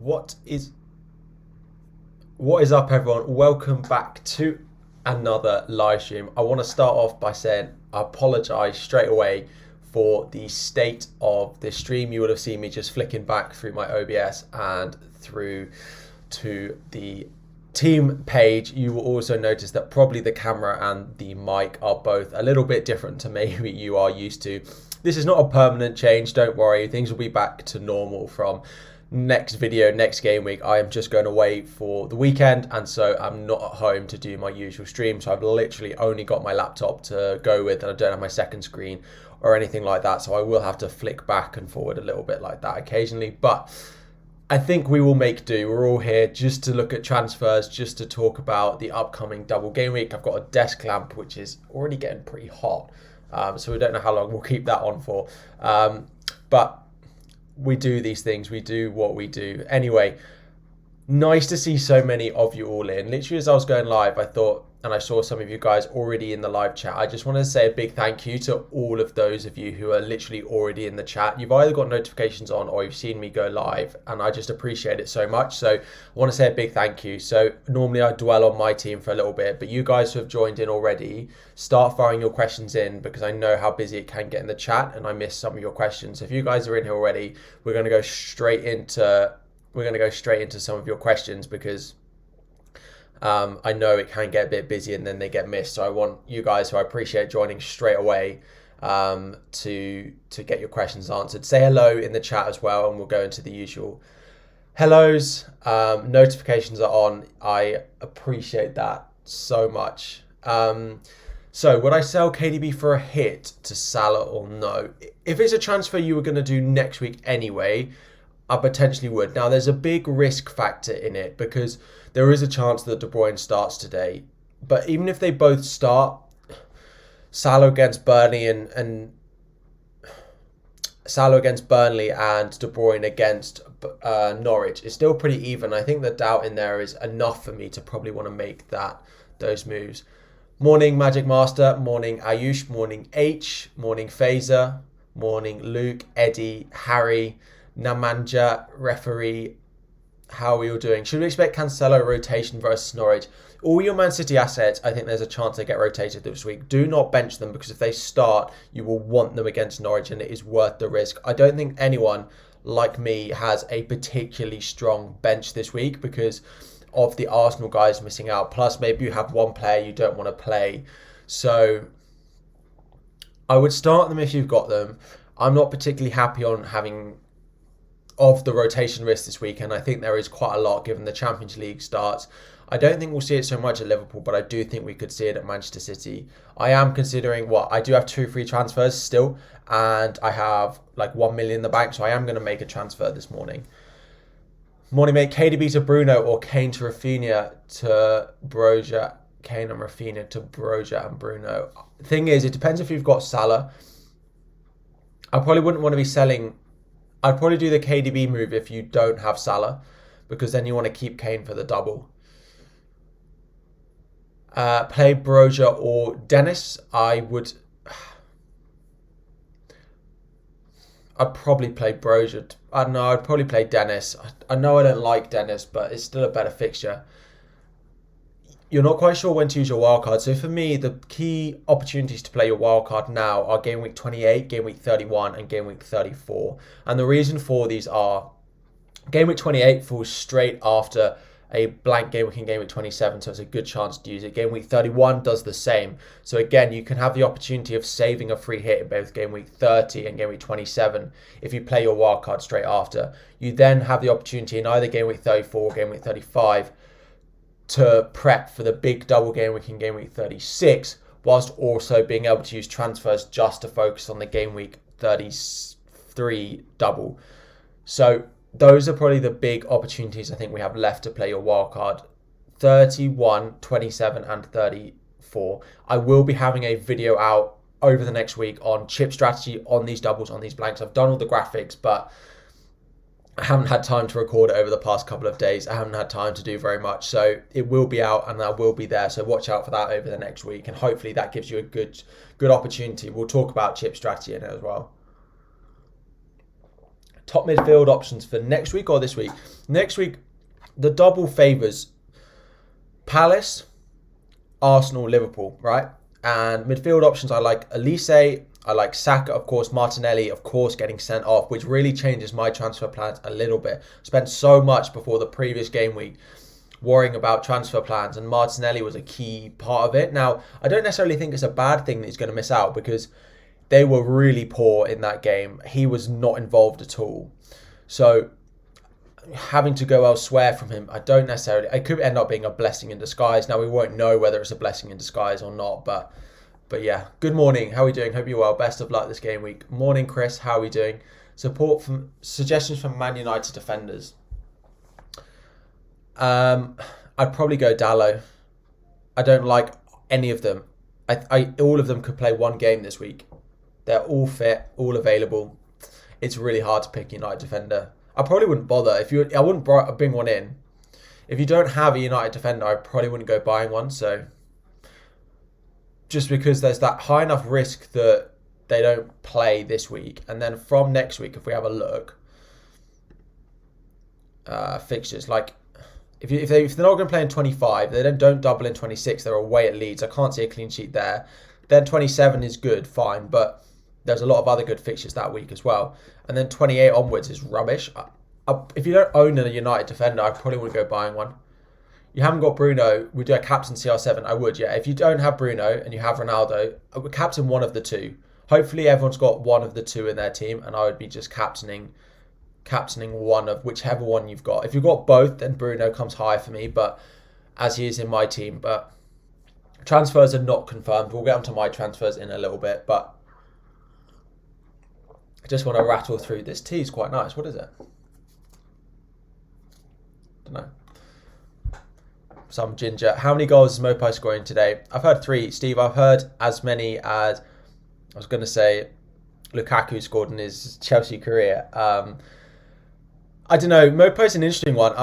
What is up, everyone? Welcome back to another live stream. I want to start off by saying I apologize straight away for the state of this stream. You would have seen me just flicking back through my OBS and through to the team page. You will also notice that probably the camera and the mic are both a little bit different to maybe you are used to. This is not a permanent change, don't worry. Things will be back to normal from next video, next game week. I am just going away for the weekend, and so I'm not at home to do my usual stream. So I've literally only got my laptop to go with, and I don't have my second screen or anything like that. So I will have to flick back and forward a little bit like that occasionally, but I think we will make do. We're all here just to look at transfers, just to talk about the upcoming double game week. I've got a desk lamp which is already getting pretty hot, so we don't know how long we'll keep that on for, but we do these things, we do what we do. Anyway, nice to see so many of you all in. Literally as I was going live, I thought, and I saw some of you guys already in the live chat, I just want to say a big thank you to all of those of you who are literally already in the chat. You've either got notifications on or you've seen me go live, and I just appreciate it so much. So I want to say a big thank you. So normally I dwell on my team for a little bit, but you guys who have joined in already, start firing your questions in, because I know how busy it can get in the chat and I miss some of your questions. So if you guys are in here already, we're going to go straight into some of your questions, because I know it can get a bit busy and then they get missed. So I want you guys who I appreciate joining straight away to get your questions answered. Say hello in the chat as well, and we'll go into the usual hellos. Notifications are on. I appreciate that so much. So would I sell KDB for a hit to Salah or no? If it's a transfer you were going to do next week anyway, I potentially would. Now, there's a big risk factor in it, because there is a chance that De Bruyne starts today. But even if they both start, Salah against Burnley and De Bruyne against Norwich is still pretty even. I think the doubt in there is enough for me to probably want to make those moves. Morning, Magic Master. Morning, Ayush. Morning, H. Morning, Phaser. Morning, Luke, Eddie, Harry, Namanja, referee. How are we all doing? Should we expect Cancelo rotation versus Norwich? All your Man City assets, I think there's a chance they get rotated this week. Do not bench them, because if they start, you will want them against Norwich, and it is worth the risk. I don't think anyone like me has a particularly strong bench this week because of the Arsenal guys missing out. Plus, maybe you have one player you don't want to play. So I would start them if you've got them. I'm not particularly happy on having of the rotation risk this week, and I think there is quite a lot given the Champions League starts. I don't think we'll see it so much at Liverpool, but I do think we could see it at Manchester City. I am considering I do have 2 free transfers still, and I have like 1 million in the bank, so I am going to make a transfer this morning. Morning, mate. KDB to Bruno or Kane to Rafinha to Broja? Kane and Rafinha to Broja and Bruno. Thing is, it depends if you've got Salah. I probably wouldn't want to be selling. I'd probably do the KDB move if you don't have Salah, because then you want to keep Kane for the double. Play Broja or Dennis. I'd probably play Broja. I don't know, I'd probably play Dennis. I know I don't like Dennis, but it's still a better fixture. You're not quite sure when to use your wildcard. So for me, the key opportunities to play your wildcard now are game week 28, game week 31, and game week 34. And the reason for these are game week 28 falls straight after a blank game week in game week 27, so it's a good chance to use it. Game week 31 does the same. So again, you can have the opportunity of saving a free hit in both game week 30 and game week 27 if you play your wildcard straight after. You then have the opportunity in either game week 34 or game week 35 to prep for the big double game week in game week 36, whilst also being able to use transfers just to focus on the game week 33 double. So those are probably the big opportunities I think we have left to play your wildcard. 31, 27 and 34. I will be having a video out over the next week on chip strategy on these doubles, on these blanks. I've done all the graphics, but I haven't had time to record it over the past couple of days. I haven't had time to do very much. So it will be out and I will be there. So watch out for that over the next week. And hopefully that gives you a good opportunity. We'll talk about chip strategy in it as well. Top midfield options for next week or this week? Next week, the double favours Palace, Arsenal, Liverpool, right? And midfield options, I like Elise, I like Saka, of course, Martinelli, of course, getting sent off, which really changes my transfer plans a little bit. Spent so much before the previous game week worrying about transfer plans, and Martinelli was a key part of it. Now, I don't necessarily think it's a bad thing that he's going to miss out, because they were really poor in that game. He was not involved at all. So having to go elsewhere from him, I don't necessarily... It could end up being a blessing in disguise. Now, we won't know whether it's a blessing in disguise or not, but yeah. Good morning. How are we doing? Hope you're well. Best of luck this game week. Morning, Chris. How are we doing? Suggestions from Man United defenders. I'd probably go Dallo. I don't like any of them. All of them could play one game this week. They're all fit, all available. It's really hard to pick a United defender. I probably wouldn't bother. I wouldn't bring one in. If you don't have a United defender, I probably wouldn't go buying one. So just because there's that high enough risk that they don't play this week. And then from next week, if we have a look, fixtures, like if they're not going to play in 25, they don't double in 26, they're away at Leeds. I can't see a clean sheet there. Then 27 is good, fine, but there's a lot of other good fixtures that week as well. And then 28 onwards is rubbish. If you don't own a United defender, I probably wouldn't go buying one. You haven't got Bruno, we do a captain CR7, I would, yeah. If you don't have Bruno and you have Ronaldo, I would captain one of the two. Hopefully everyone's got one of the two in their team, and I would be just captaining one of whichever one you've got. If you've got both, then Bruno comes high for me, but as he is in my team. But transfers are not confirmed. We'll get onto my transfers in a little bit, but I just want to rattle through this. Tea is quite nice. What is it? Don't know. Some ginger. How many goals is Mopai scoring today? I've heard 3. Steve, I've heard as many as, I was going to say, Lukaku scored in his Chelsea career. I don't know. Mopai's an interesting one.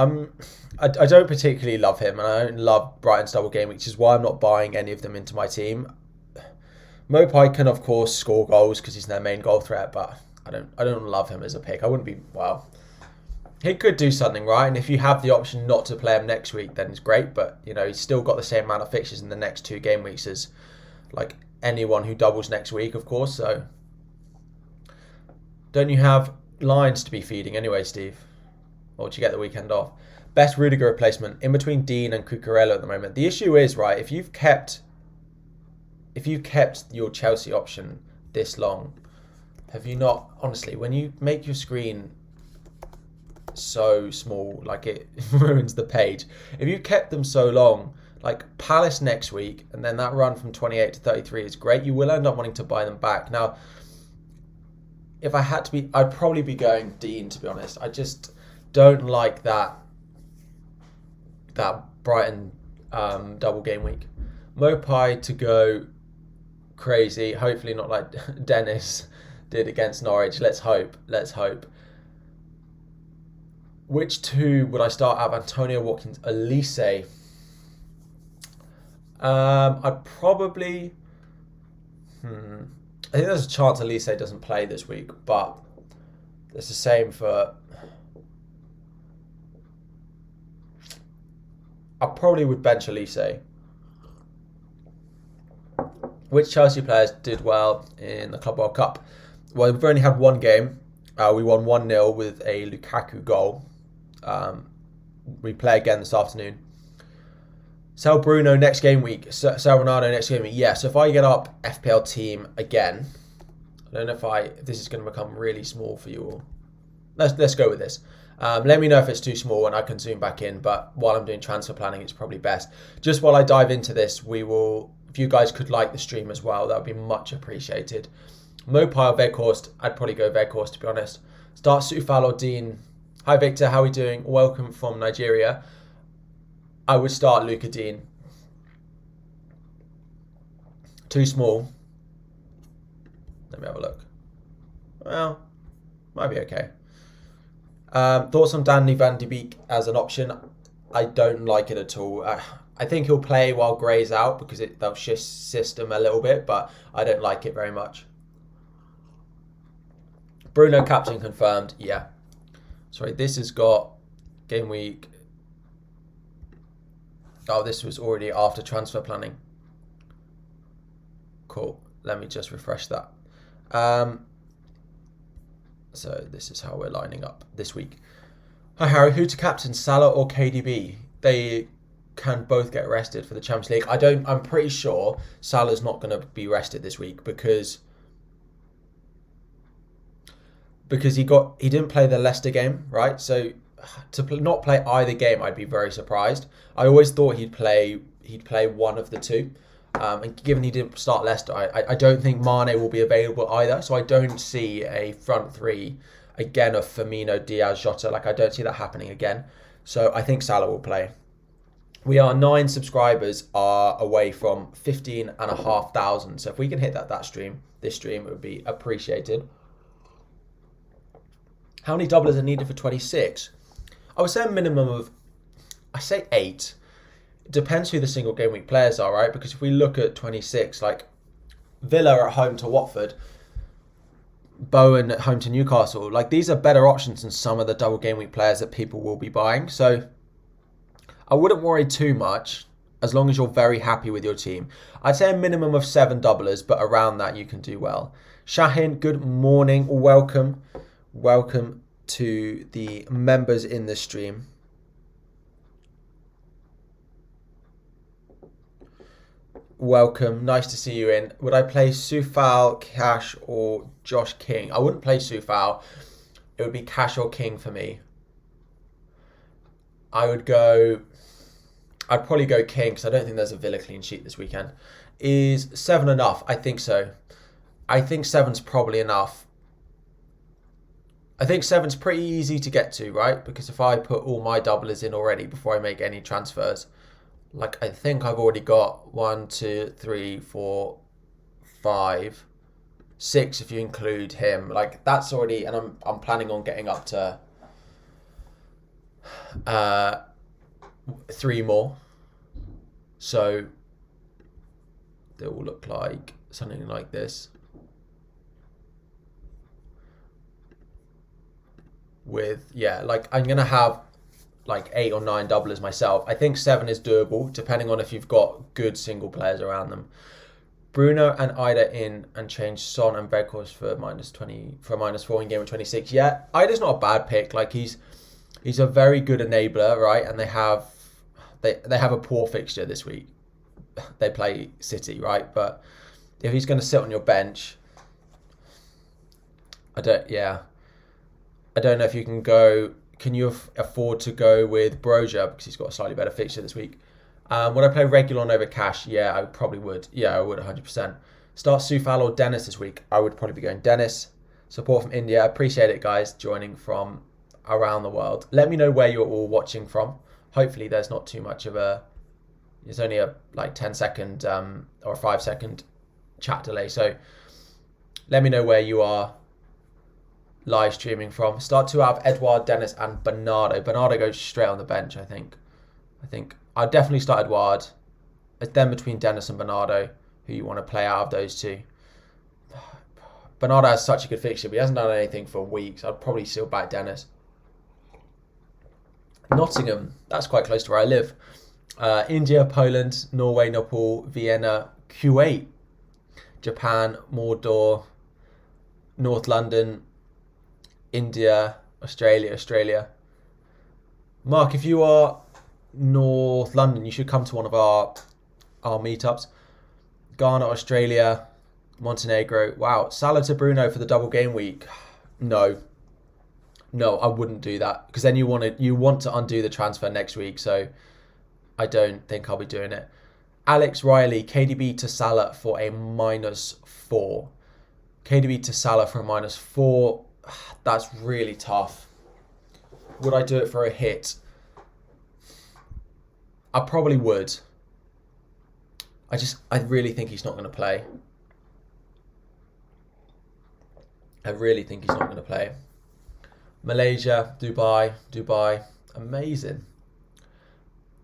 I don't particularly love him, and I don't love Brighton's double game, which is why I'm not buying any of them into my team. Mopai can, of course, score goals because he's their main goal threat, but I don't love him as a pick. I wouldn't be, well, he could do something, right? And if you have the option not to play him next week, then it's great. But, you know, he's still got the same amount of fixtures in the next 2 game weeks as, like, anyone who doubles next week, of course. So, don't you have lines to be feeding anyway, Steve? Or do you get the weekend off? Best Rudiger replacement in between Dean and Cucurella at the moment. The issue is, right, if you've kept your Chelsea option this long, have you not, honestly, when you make your screen so small, like it ruins the page. If you kept them so long, like Palace next week, and then that run from 28 to 33 is great, you will end up wanting to buy them back. Now, if I had to be, I'd probably be going Dean, to be honest. I just don't like that Brighton double game week. Mopai to go crazy, hopefully not like Dennis did against Norwich. Let's hope. Which 2 would I start out? Antonio, Watkins, Elise? I'd probably... I think there's a chance Elise doesn't play this week, but it's the same for... I probably would bench Elise. Which Chelsea players did well in the Club World Cup? Well, we've only had one game. We won 1-0 with a Lukaku goal. We play again this afternoon. Sell Bruno next game week. Sell Ronaldo next game week. Yeah, so if I get up FPL team again, I don't know if this is going to become really small for you all. Let's go with this. Let me know if it's too small and I can zoom back in, but while I'm doing transfer planning, it's probably best. Just while I dive into this, if you guys could like the stream as well, that would be much appreciated. Mopai or Weghorst, I'd probably go Weghorst, to be honest. Start Sufal or Dean. Hi Victor, how are we doing? Welcome from Nigeria. I would start Luca Dean. Too small. Let me have a look. Well, might be okay. Thoughts on Danny Van de Beek as an option? I don't like it at all. I think he'll play while Gray's out because they'll shift system a little bit, but I don't like it very much. Bruno captain confirmed. Yeah, Sorry, this has got game week. Oh, this was already after transfer planning. Cool. Let me just refresh that. So this is how we're lining up this week. Hi Harry, who to captain, Salah or KDB? They can both get rested for the Champions League. I'm pretty sure Salah's not going to be rested this week because he didn't play the Leicester game, right? So to not play either game, I'd be very surprised. I always thought he'd play one of the two. And given he didn't start Leicester, I don't think Mane will be available either. So I don't see a front three again of Firmino, Diaz, Jota. Like, I don't see that happening again. So I think Salah will play. We are 9 subscribers away from 15,500. So if we can hit this stream, it would be appreciated. How many doublers are needed for 26? I would say a minimum of, I say 8. It depends who the single game week players are, right? Because if we look at 26, like Villa at home to Watford, Bowen at home to Newcastle, like these are better options than some of the double game week players that people will be buying. So I wouldn't worry too much as long as you're very happy with your team. I'd say a minimum of 7 doublers, but around that you can do well. Shahin, good morning. Welcome to the members in the stream. Welcome, nice to see you in. Would I play Soufal, Cash or Josh King? I wouldn't play Soufal. It would be Cash or King for me. I'd probably go King because I don't think there's a Villa clean sheet this weekend. Is 7 enough? I think so. I think 7's probably enough. I think 7's pretty easy to get to, right? Because if I put all my doublers in already before I make any transfers, like I think I've already got 1, 2, 3, 4, 5, 6 if you include him. Like that's already, and I'm planning on getting up to 3 more. So they will look like something like this. With, yeah, like I'm going to have like 8 or 9 doublers myself. I think 7 is doable, depending on if you've got good single players around them. Bruno and Ida in and change Son and Veghorst for -4 in game of 26. Yeah, Ida's not a bad pick. Like he's a very good enabler, right? And they have a poor fixture this week. They play City, right? But if he's going to sit on your bench, I don't know if you can go. Can you afford to go with Broja because he's got a slightly better fixture this week? Would I play Regulon over Cash? Yeah, I probably would. Yeah, I would 100%. Start Soufal or Dennis this week? I would probably be going Dennis. Support from India. Appreciate it, guys, joining from around the world. Let me know where you're all watching from. Hopefully there's not too much of there's only a like 10-second or a 5-second chat delay. So let me know where you are live streaming from. Start 2 out of Edouard, Dennis and Bernardo. Bernardo goes straight on the bench, I think I'd definitely start Edouard. It's then between Dennis and Bernardo who you want to play out of those two. Bernardo has such a good fixture, but he hasn't done anything for weeks. I'd probably still back Dennis. Nottingham, that's quite close to where I live. India, Poland, Norway, Nepal, Vienna, Kuwait, Japan, Mordor, North London, India, Australia. Mark, if you are North London, you should come to one of our meetups. Ghana, Australia, Montenegro. Wow, Salah to Bruno for the double game week. No, I wouldn't do that because then you want to undo the transfer next week. So I don't think I'll be doing it. Alex Riley, KDB to Salah for a -4. KDB to Salah for a -4. That's really tough. Would I do it for a hit? I probably would. I really think he's not going to play. Malaysia, Dubai. Amazing.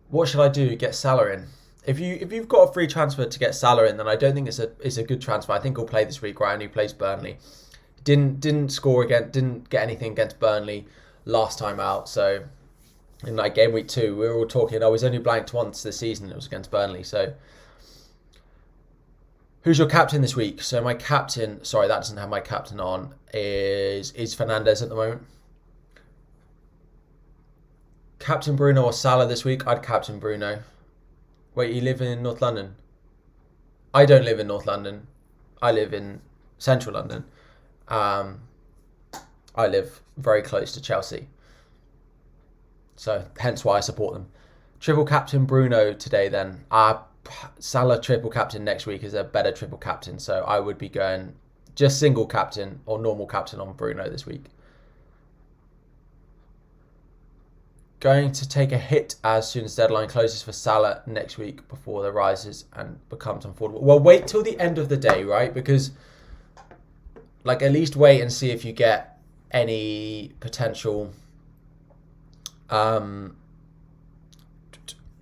What should I do? Get Salah in. If you've got a free transfer to get Salah in, then I don't think it's a good transfer. I think he'll play this week, right? And he plays Burnley. Didn't score again. Didn't get anything against Burnley last time out. So in like game week 2, we were all talking, oh, he's only blanked once this season. It was against Burnley. So who's your captain this week? So my captain, sorry, that doesn't have my captain on, is Fernandes at the moment. Captain Bruno or Salah this week? I'd captain Bruno. Wait, you live in North London? I don't live in North London. I live in Central London. I live very close to Chelsea. So hence why I support them. Triple captain Bruno today then. Salah triple captain next week is a better triple captain. So I would be going just single captain or normal captain on Bruno this week. Going to take a hit as soon as deadline closes for Salah next week before the rises and becomes unaffordable. Well, wait till the end of the day, right? Because like at least wait and see if you get any potential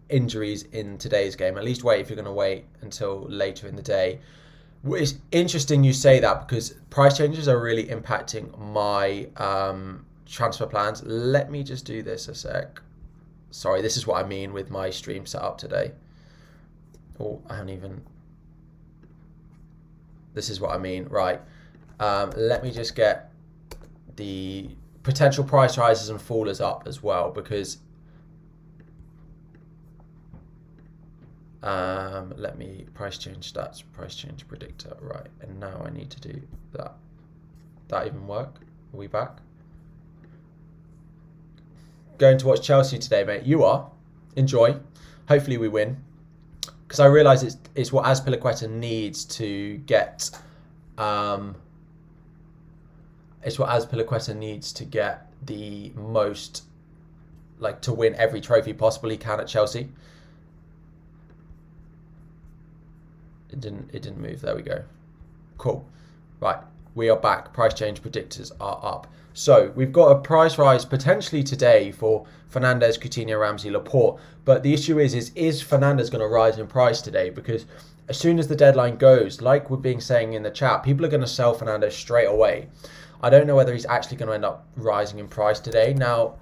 injuries in today's game. At least wait if you're going to wait until later in the day. It's interesting you say that because price changes are really impacting my transfer plans. Let me just do this a sec. Sorry, this is what I mean with my stream setup today. Oh, I haven't even. This is what I mean, right? Let me just get the potential price rises and fallers up as well because let me price change stats, price change predictor, right? And now I need to do that. That even work? Are we back? Going to watch Chelsea today, mate. You are. Enjoy. Hopefully we win. Because I realise it's what Azpilicueta needs to get. It's what Azpilicueta needs to get the most, like to win every trophy possible he can at Chelsea. It didn't move. There we go. Cool. Right. We are back. Price change predictors are up. So we've got a price rise potentially today for Fernandes, Coutinho, Ramsey, Laporte. But the issue is Fernandes going to rise in price today? Because as soon as the deadline goes, like we're being saying in the chat, people are going to sell Fernandes straight away. I don't know whether he's actually going to end up rising in price today. Now,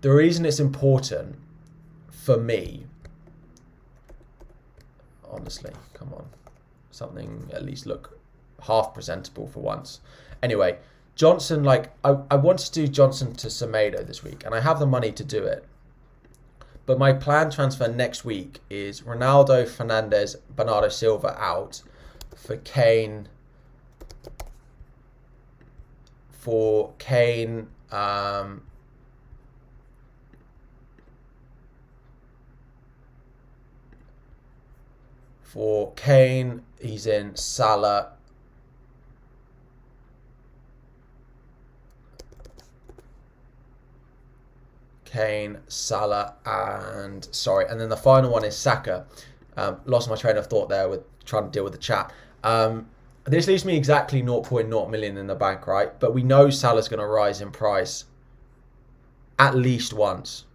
the reason it's important for me, honestly, come on, something at least look half presentable for once. Anyway, Johnson, like, I want to do Johnson to Semedo this week, and I have the money to do it. But my planned transfer next week is Ronaldo, Fernandes, Bernardo Silva out for Kane. For Kane, he's in Salah. Kane, Salah, and then the final one is Saka. Lost my train of thought there with trying to deal with the chat. This leaves me exactly 0.0 million in the bank, right? But we know Salah's going to rise in price at least once.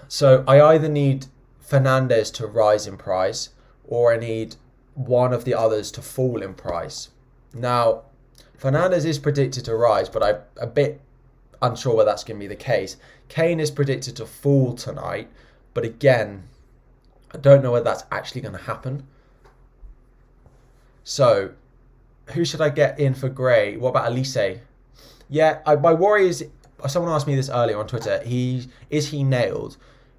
So I either need Fernandes to rise in price or I need one of the others to fall in price. Now, Fernandes is predicted to rise, but I'm a bit unsure whether that's going to be the case. Kane is predicted to fall tonight, but again, I don't know whether that's actually going to happen. So, who should I get in for Gray? What about Elise? Yeah, my worry is, someone asked me this earlier on Twitter, is he nailed?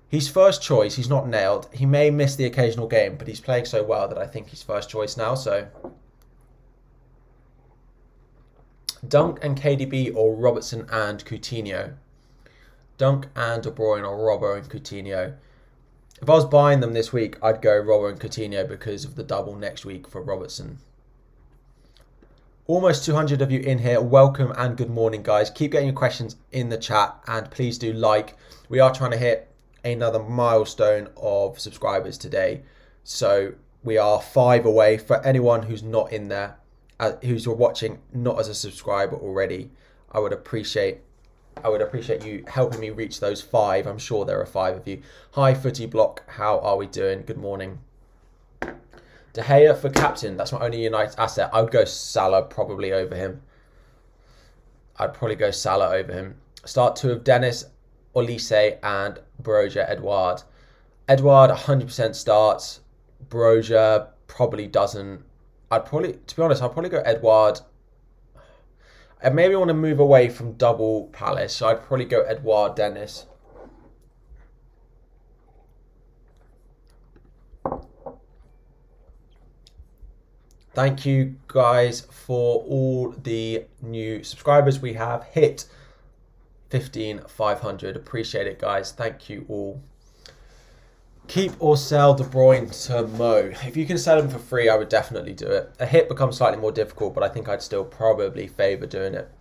He's first choice, he's not nailed. He may miss the occasional game, but he's playing so well that I think he's first choice now, so. Dunk and KDB or Robertson and Coutinho? Dunk and De Bruyne or Robbo and Coutinho? If I was buying them this week, I'd go Robbo and Coutinho because of the double next week for Robertson. Almost 200 of you in here. Welcome and good morning, guys. Keep getting your questions in the chat and please do like. We are trying to hit another milestone of subscribers today. So we are 5 away. For anyone who's not in there, who's watching not as a subscriber already, I would appreciate you helping me reach those 5. I'm sure there are 5 of you. Hi, Footy Block. How are we doing? Good morning. De Gea for captain. That's my only United asset. I would go Salah probably over him. I'd probably go Salah over him. Start 2 of Dennis, Olise, and Broja Edouard. Edouard 100% starts. Broja probably doesn't. To be honest, I'd probably go Edouard. I maybe want to move away from double Palace, so I'd probably go Edouard Dennis. Thank you guys for all the new subscribers. We have hit 15,500. Appreciate it, guys. Thank you all. Keep or sell De Bruyne to Mo. If you can sell him for free, I would definitely do it. A hit becomes slightly more difficult, but I think I'd still probably favour doing it.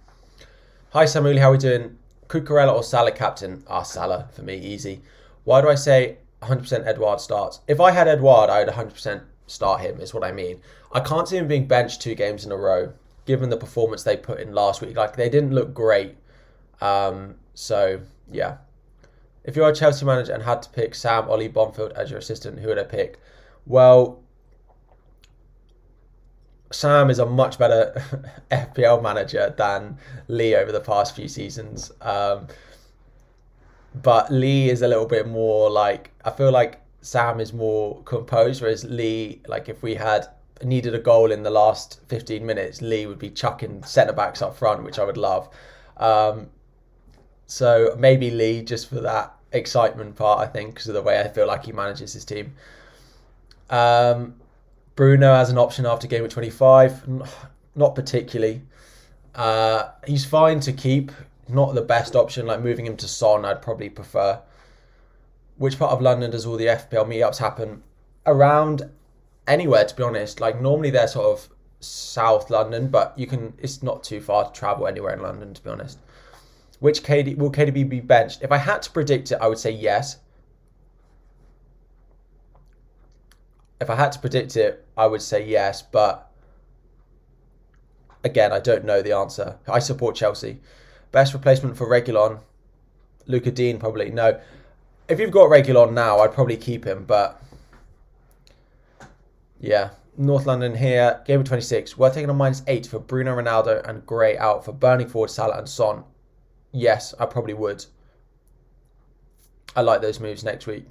Hi Samuli, how are we doing? Cucurella or Salah captain? Salah for me, easy. Why do I say 100% Edouard starts? If I had Edouard, I would 100% start him, is what I mean. I can't see him being benched 2 games in a row, given the performance they put in last week. Like, they didn't look great. So, yeah. If you're a Chelsea manager and had to pick Sam, Ollie, Bonfield as your assistant, who would I pick? Well, Sam is a much better FPL manager than Lee over the past few seasons. But Lee is a little bit more like, I feel like Sam is more composed, whereas Lee, like if we had needed a goal in the last 15 minutes, Lee would be chucking centre-backs up front, which I would love. So maybe Lee, just for that excitement part, I think, because of the way I feel like he manages his team. Bruno as an option after game week 25, not particularly. He's fine to keep, not the best option. Like moving him to Son, I'd probably prefer. Which part of London does all the FPL meetups happen? Around anywhere, to be honest. Like normally they're sort of South London, but it's not too far to travel anywhere in London, to be honest. Will KDB be benched? If I had to predict it, I would say yes. If I had to predict it, I would say yes, but again, I don't know the answer. I support Chelsea. Best replacement for Reguilon? Luca Dean, probably. No. If you've got Reguilon now, I'd probably keep him, but yeah. North London here. Game of 26. We're taking a -8 for Bruno, Ronaldo and Gray out for burning forward Salah and Son. Yes, I probably would. I like those moves next week.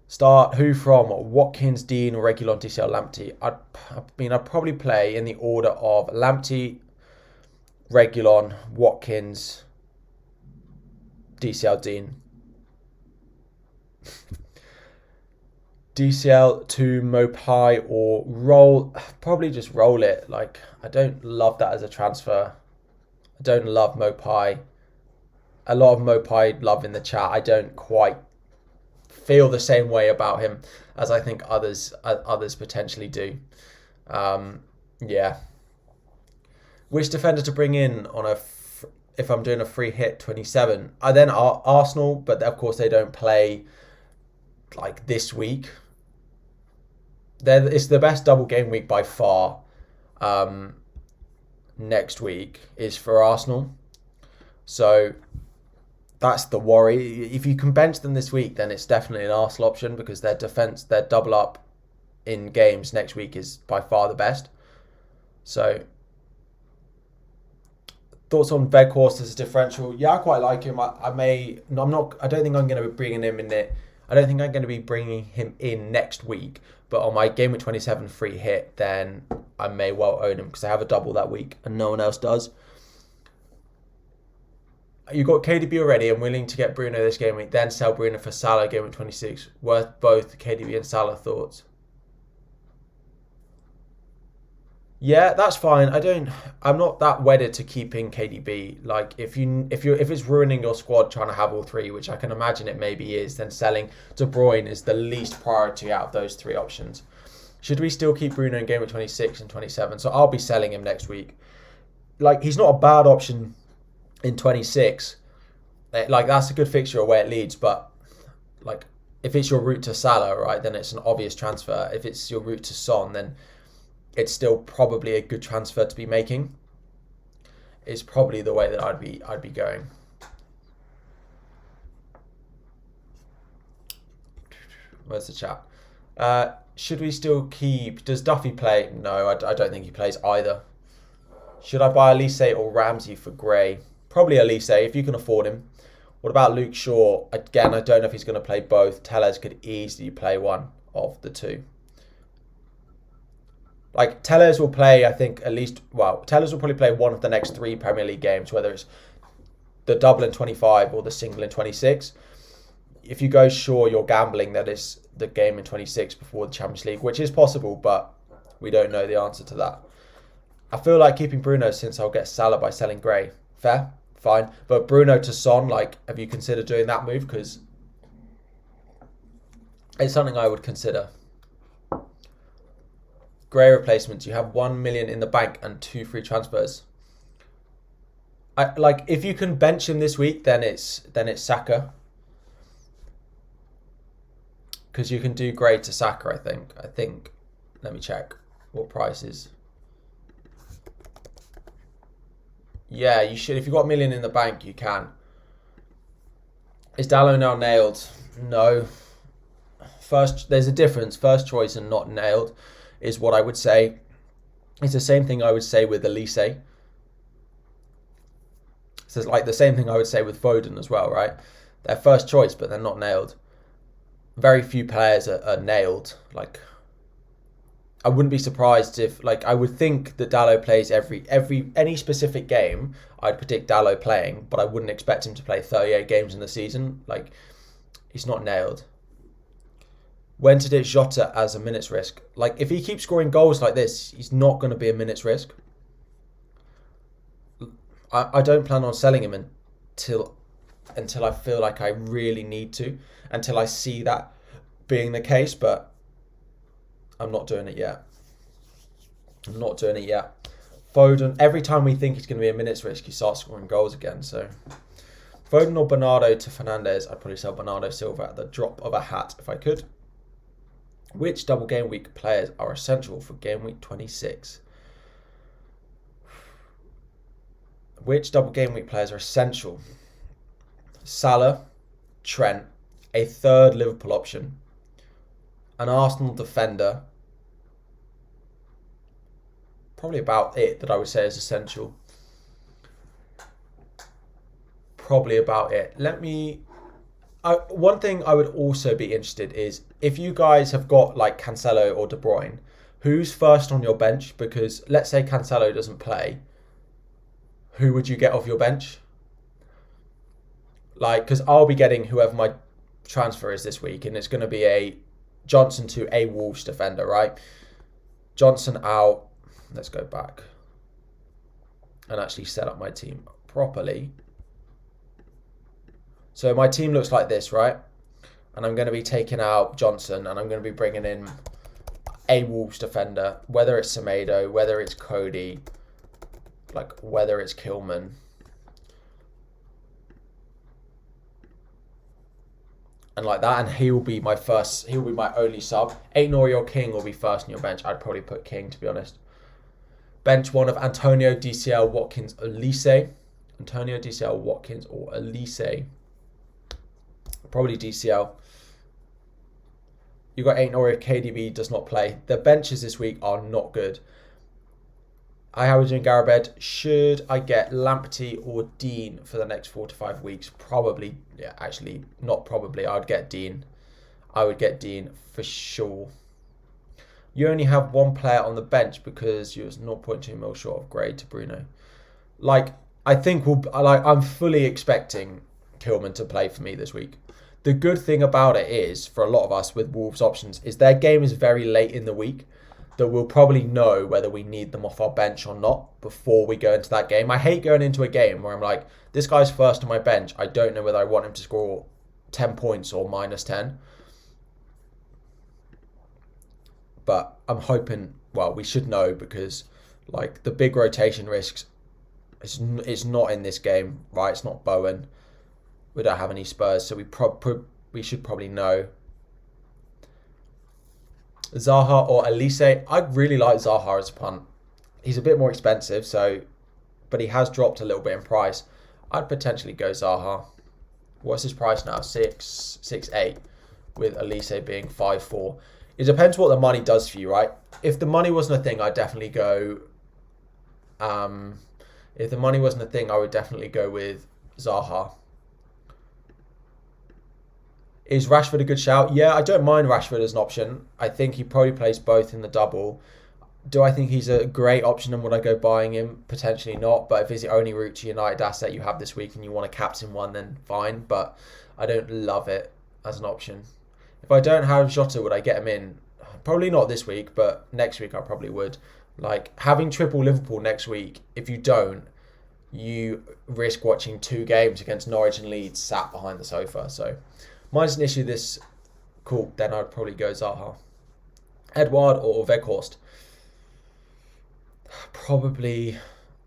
Start who from? Watkins, Dean, Reguilon, DCL, Lamptey. I'd probably play in the order of Lamptey, Reguilon, Watkins, DCL, Dean. DCL to Mopai or roll. Probably just roll it. Like, I don't love that as a transfer. I don't love Mopai. A lot of Mopai love in the chat. I don't quite feel the same way about him as I think others potentially do. Yeah. Which defender to bring in on if I'm doing a free hit 27? I then Arsenal, but of course they don't play like this week. It's the best double game week by far. Next week is for Arsenal. So that's the worry. If you can bench them this week, then it's definitely an Arsenal option because their defense, their double up in games next week is by far the best. So thoughts on Weghorst as a differential? Yeah, I quite like him. I don't think I'm going to be bringing him in it. I don't think I'm going to be bringing him in next week. But on my game week 27 free hit, then I may well own him because I have a double that week and no one else does. You got KDB already. I'm willing to get Bruno this game week, then sell Bruno for Salah game week 26. Worth both KDB and Salah thoughts. Yeah, that's fine. I'm not that wedded to keeping KDB. Like if it's ruining your squad trying to have all three, which I can imagine it maybe is, then selling De Bruyne is the least priority out of those three options. Should we still keep Bruno in game week 26 and 27? So I'll be selling him next week. Like he's not a bad option in 26. Like that's a good fixture away at Leeds, but like if it's your route to Salah, right, then it's an obvious transfer. If it's your route to Son, then it's still probably a good transfer to be making. It's probably the way that I'd be going. Where's the chat? Should we still keep? Does Duffy play? No, I don't think he plays either. Should I buy Elise or Ramsey for Gray? Probably Elise if you can afford him. What about Luke Shaw? Again, I don't know if he's going to play both. Tellez could easily play one of the two. Like, Tellez will play, I think, at least... Well, Tellez will probably play one of the next 3 Premier League games, whether it's the double in 25 or the single in 26. If you go Shaw, you're gambling that it's the game in 26 before the Champions League, which is possible, but we don't know the answer to that. I feel like keeping Bruno since I'll get Salah by selling Gray. Fair, fine. But Bruno to Son, like, have you considered doing that move? Because it's something I would consider. Gray replacements. You have 1 million in the bank and 2 free transfers. Like, if you can bench him this week, then it's Saka. Because you can do Gray to Saka, I think. Let me check what price is. Yeah, you should. If you've got 1 million in the bank, you can. Is Dallo now nailed? No. There's a difference. First choice and not nailed is what I would say. It's the same thing I would say with Elise. So it's like the same thing I would say with Foden as well, right? They're first choice, but they're not nailed. Very few players are nailed. Like, I wouldn't be surprised if, like, I would think that Dallo plays any specific game. I'd predict Dallo playing, but I wouldn't expect him to play 38 games in the season. Like, he's not nailed. When to ditch Jota as a minutes risk? Like, if he keeps scoring goals like this, he's not going to be a minutes risk. I don't plan on selling him until I feel like I really need to, until I see that being the case, but I'm not doing it yet. Foden, every time we think he's going to be a minutes risk, he starts scoring goals again. So Foden or Bernardo to Fernandes. I'd probably sell Bernardo Silva at the drop of a hat if I could. Which double game week players are essential for game week 26? Which double game week players are essential? Salah, Trent, a third Liverpool option, an Arsenal defender. Probably about it that I would say is essential. Probably about it. One thing I would also be interested is if you guys have got like Cancelo or De Bruyne, who's first on your bench? Because let's say Cancelo doesn't play, who would you get off your bench? Like, because I'll be getting whoever my transfer is this week, and it's going to be a Johnson to a Wolves defender, right? Johnson out. Let's go back and actually set up my team properly. So my team looks like this, right? And I'm going to be taking out Johnson, and I'm going to be bringing in a Wolves defender, whether it's Semedo, whether it's Cody, like whether it's Kilman. And like that, and he will be my only sub. Aït-Nouri or King will be first on your bench. I'd probably put King, to be honest. Bench one of Antonio, DCL, Watkins, Elise. Antonio, DCL, Watkins, or Elise. Probably DCL. You got Aït-Nouri if KDB does not play. The benches this week are not good. How are we doing, Garabed? Should I get Lamptey or Dean for the next 4 to 5 weeks? Probably. Yeah, actually, not probably. I would get Dean. I would get Dean for sure. You only have one player on the bench because you was 0.2 mil short of grade to Bruno. Like, I think I'm fully expecting Kilman to play for me this week. The good thing about it is, for a lot of us with Wolves options, is their game is very late in the week, that we'll probably know whether we need them off our bench or not before we go into that game. I hate going into a game where I'm like, this guy's first on my bench. I don't know whether I want him to score 10 points or minus 10. But I'm hoping, well, we should know, because like the big rotation risks, it's not in this game, right? It's not Bowen. We don't have any Spurs, so we should probably know. Zaha or Elise. I really like Zaha as a punt. He's a bit more expensive, but he has dropped a little bit in price. I'd potentially go Zaha. What's his price now? 6.8, with Elise being 5.4. It depends what the money does for you, right? If the money wasn't a thing, I'd definitely go If the money wasn't a thing, I would definitely go with Zaha. Is Rashford a good shout? Yeah, I don't mind Rashford as an option. I think he probably plays both in the double. Do I think he's a great option and would I go buying him? Potentially not. But if it's the only route to United asset you have this week and you want to captain one, then fine. But I don't love it as an option. If I don't have Jota, would I get him in? Probably not this week, but next week I probably would. Like, having triple Liverpool next week, if you don't, you risk watching 2 games against Norwich and Leeds sat behind the sofa. So mine's an issue this. Cool, then I'd probably go Zaha. Edouard or Weghorst? Probably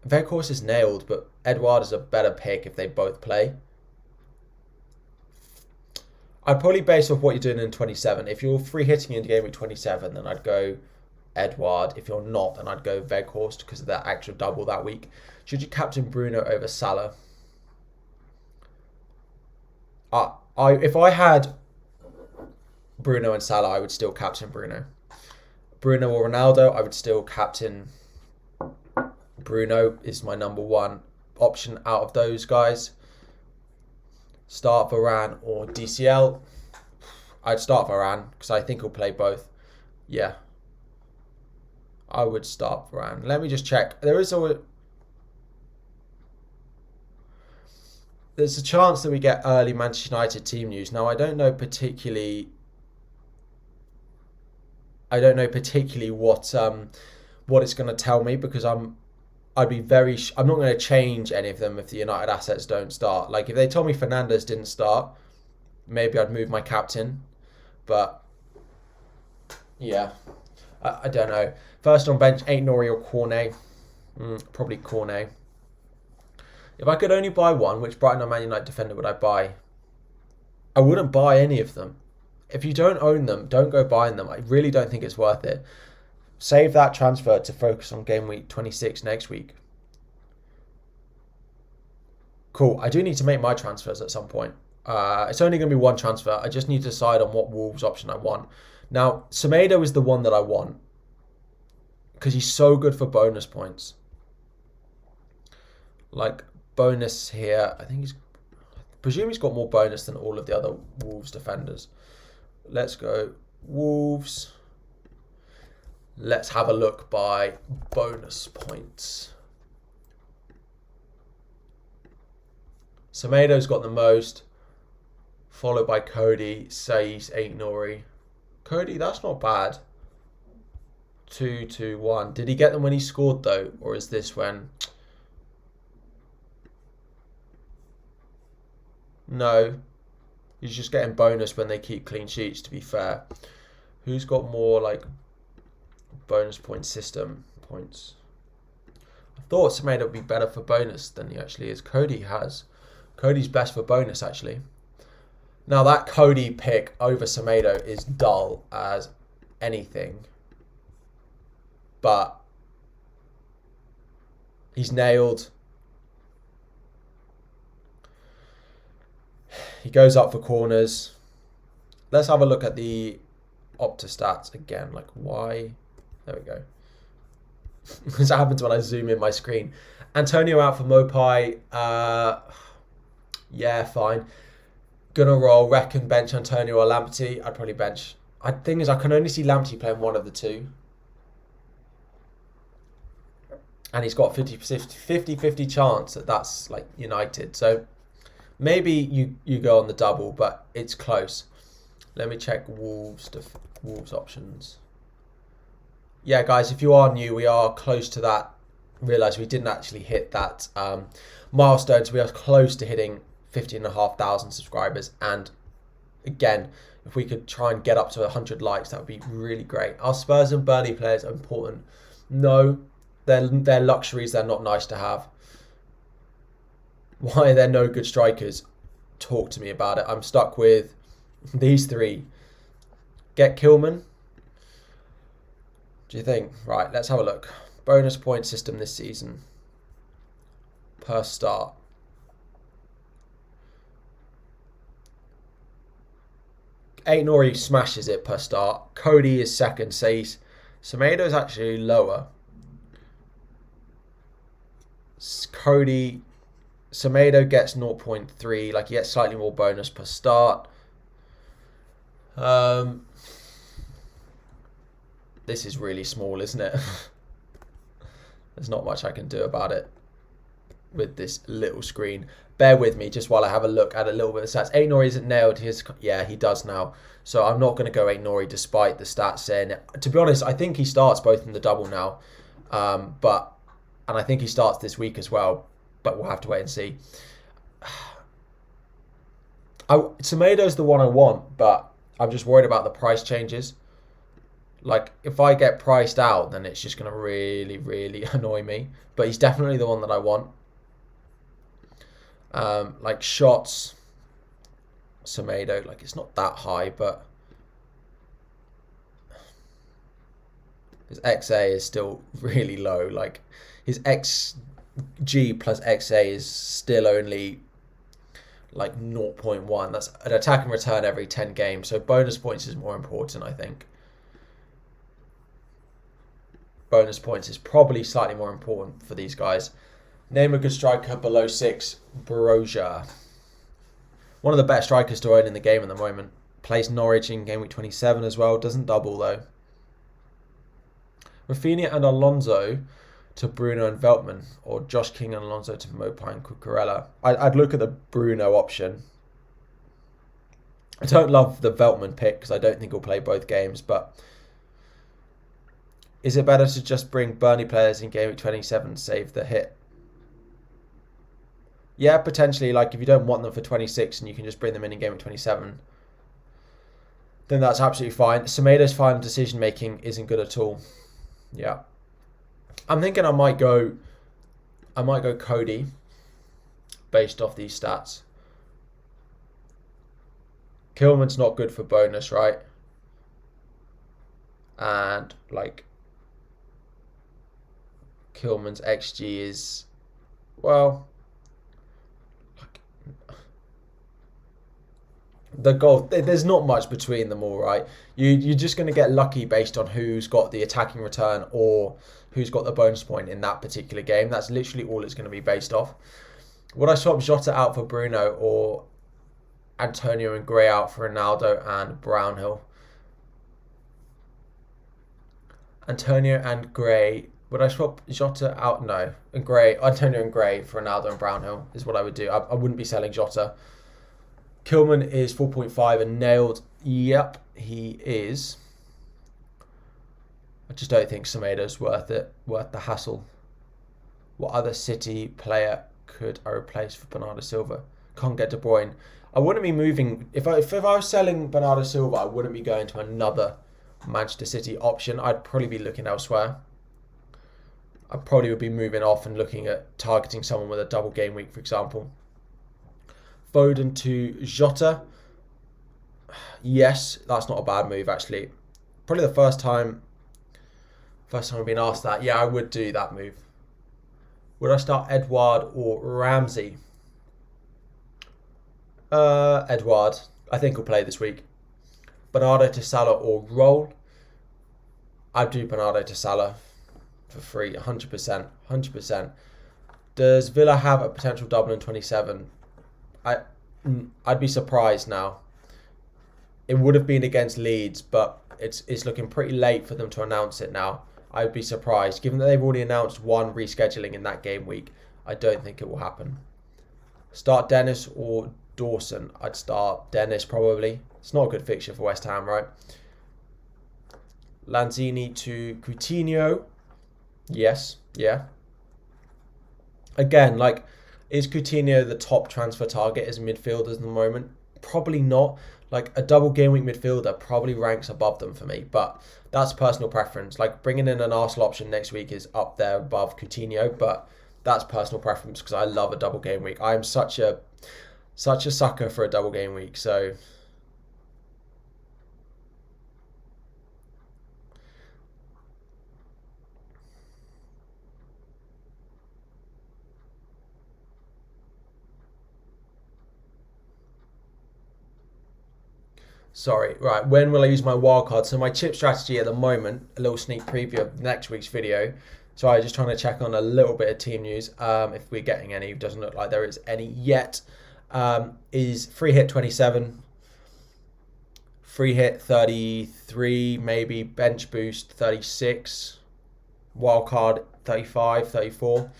Weghorst is nailed, but Edouard is a better pick if they both play. I'd probably base off what you're doing in 27. If you're free hitting in game week 27, then I'd go Edouard. If you're not, then I'd go Weghorst because of that extra double that week. Should you captain Bruno over Salah? If I had Bruno and Salah, I would still captain Bruno. Bruno or Ronaldo, I would still captain Bruno. Is my number one option out of those guys. Start Varane or DCL. I'd start Varane because I think he'll play both. Yeah. I would start Varane. Let me just check. There's a chance that we get early Manchester United team news. Now, I don't know particularly what it's going to tell me because I'm not going to change any of them if the United assets don't start. Like, if they told me Fernandes didn't start, maybe I'd move my captain. But, yeah, I don't know. First on bench, Aït-Nouri or Cornet. Probably Cornet. If I could only buy one, which Brighton or Man United defender would I buy? I wouldn't buy any of them. If you don't own them, don't go buying them. I really don't think it's worth it. Save that transfer to focus on game week 26 next week. Cool. I do need to make my transfers at some point. It's only going to be one transfer. I just need to decide on what Wolves option I want. Now, Semedo is the one that I want because he's so good for bonus points. Like, bonus here. I presume he's got more bonus than all of the other Wolves defenders. Let's go Wolves. Let's have a look by bonus points. Semedo's got the most, followed by Cody, Saiss, Aït-Nouri. Cody, that's not bad. 2-2-1. Did he get them when he scored though, or is this when? No, he's just getting bonus when they keep clean sheets. To be fair, who's got more like bonus point system points? I thought Semedo would be better for bonus than he actually is. Cody's best for bonus actually. Now that Cody pick over Semedo is dull as anything, but he's nailed. He goes up for corners. Let's have a look at the Opta stats again. Like, why? There we go. This happens when I zoom in my screen. Antonio out for Mopai. Yeah, fine. Gonna roll. Reckon bench Antonio or Lamptey. I'd probably bench. The thing is, I can only see Lamptey playing one of the two. And he's got 50-50 chance that that's like United. So maybe you go on the double, but it's close. Let me check Wolves options. Yeah, guys, if you are new, we are close to that. Realise we didn't actually hit that milestone, so we are close to hitting 15,500 subscribers. And again, if we could try and get up to 100 likes, that would be really great. Our Spurs and Burnley players are important. No, they're luxuries. They're not nice to have. Why are there no good strikers? Talk to me about it. I'm stuck with these three. Get Kilman. Do you think? Right, let's have a look. Bonus point system this season. Per start. Aït-Nouri smashes it per start. Cody is second. Semedo is actually lower. Cody, Semedo gets 0.3. Like, he gets slightly more bonus per start. This is really small, isn't it? There's not much I can do about it with this little screen. Bear with me just while I have a look at a little bit of stats. Ainori isn't nailed his... Yeah, he does now. So I'm not going to go Ainori despite the stats saying it. To be honest, I think he starts both in the double now. And I think he starts this week as well. But we'll have to wait and see. Semedo's the one I want, but I'm just worried about the price changes. Like, if I get priced out, then it's just going to really, really annoy me. But he's definitely the one that I want. Like, shots, Semedo, like, it's not that high, but his XA is still really low. Like, his XG plus XA is still only like 0.1. That's an attack and return every 10 games. So bonus points is more important, I think. Bonus points is probably slightly more important for these guys. Name a good striker below 6. Broja. One of the best strikers to own in the game at the moment. Plays Norwich in game week 27 as well. Doesn't double though. Rafinha and Alonso to Bruno and Veltman. Or Josh King and Alonso to Mopai and Cucurella. I'd look at the Bruno option. I don't love the Veltman pick because I don't think he'll play both games. But is it better to just bring Burnley players in game week 27 save the hit? Yeah, potentially. Like, if you don't want them for 26 and you can just bring them in game week 27, then that's absolutely fine. Semedo's final decision making isn't good at all. Yeah, I'm thinking I might go Cody based off these stats. Kilman's not good for bonus, right? And like, Kilman's XG is, well, the goal, there's not much between them all, right? You're just going to get lucky based on who's got the attacking return or who's got the bonus point in that particular game. That's literally all it's going to be based off. Would I swap Jota out for Bruno or Antonio and Gray out for Ronaldo and Brownhill? Antonio and Gray. Would I swap Jota out? No. And Gray, Antonio and Gray for Ronaldo and Brownhill is what I would do. I wouldn't be selling Jota. Kilman is 4.5 and nailed. Yep, he is. I just don't think Semedo's worth it, worth the hassle. What other City player could I replace for Bernardo Silva? Can't get De Bruyne. I wouldn't be moving. If I was selling Bernardo Silva, I wouldn't be going to another Manchester City option. I'd probably be looking elsewhere. I probably would be moving off and looking at targeting someone with a double game week, for example. Foden to Jota. Yes, that's not a bad move actually. Probably the first time I've been asked that. Yeah, I would do that move. Would I start Edouard or Ramsey? Edouard. I think he'll play this week. Bernardo to Salah or Roll? I'd do Bernardo to Salah for free, 100%. 100%. Does Villa have a potential double in 27? I'd be surprised now. It would have been against Leeds, but it's looking pretty late for them to announce it now. I'd be surprised. Given that they've already announced one rescheduling in that game week, I don't think it will happen. Start Dennis or Dawson? I'd start Dennis probably. It's not a good fixture for West Ham, right? Lanzini to Coutinho. Yes, yeah. Again, like, is Coutinho the top transfer target as midfielders at the moment? Probably not. Like, a double game week midfielder probably ranks above them for me, but that's personal preference. Like, bringing in an Arsenal option next week is up there above Coutinho, but that's personal preference because I love a double game week. I am such a sucker for a double game week, so sorry, right, when will I use my wildcard? So my chip strategy at the moment, a little sneak preview of next week's video. Sorry, just trying to check on a little bit of team news. If we're getting any, it doesn't look like there is any yet. Is free hit 27, free hit 33, maybe bench boost 36, wildcard 35, 34.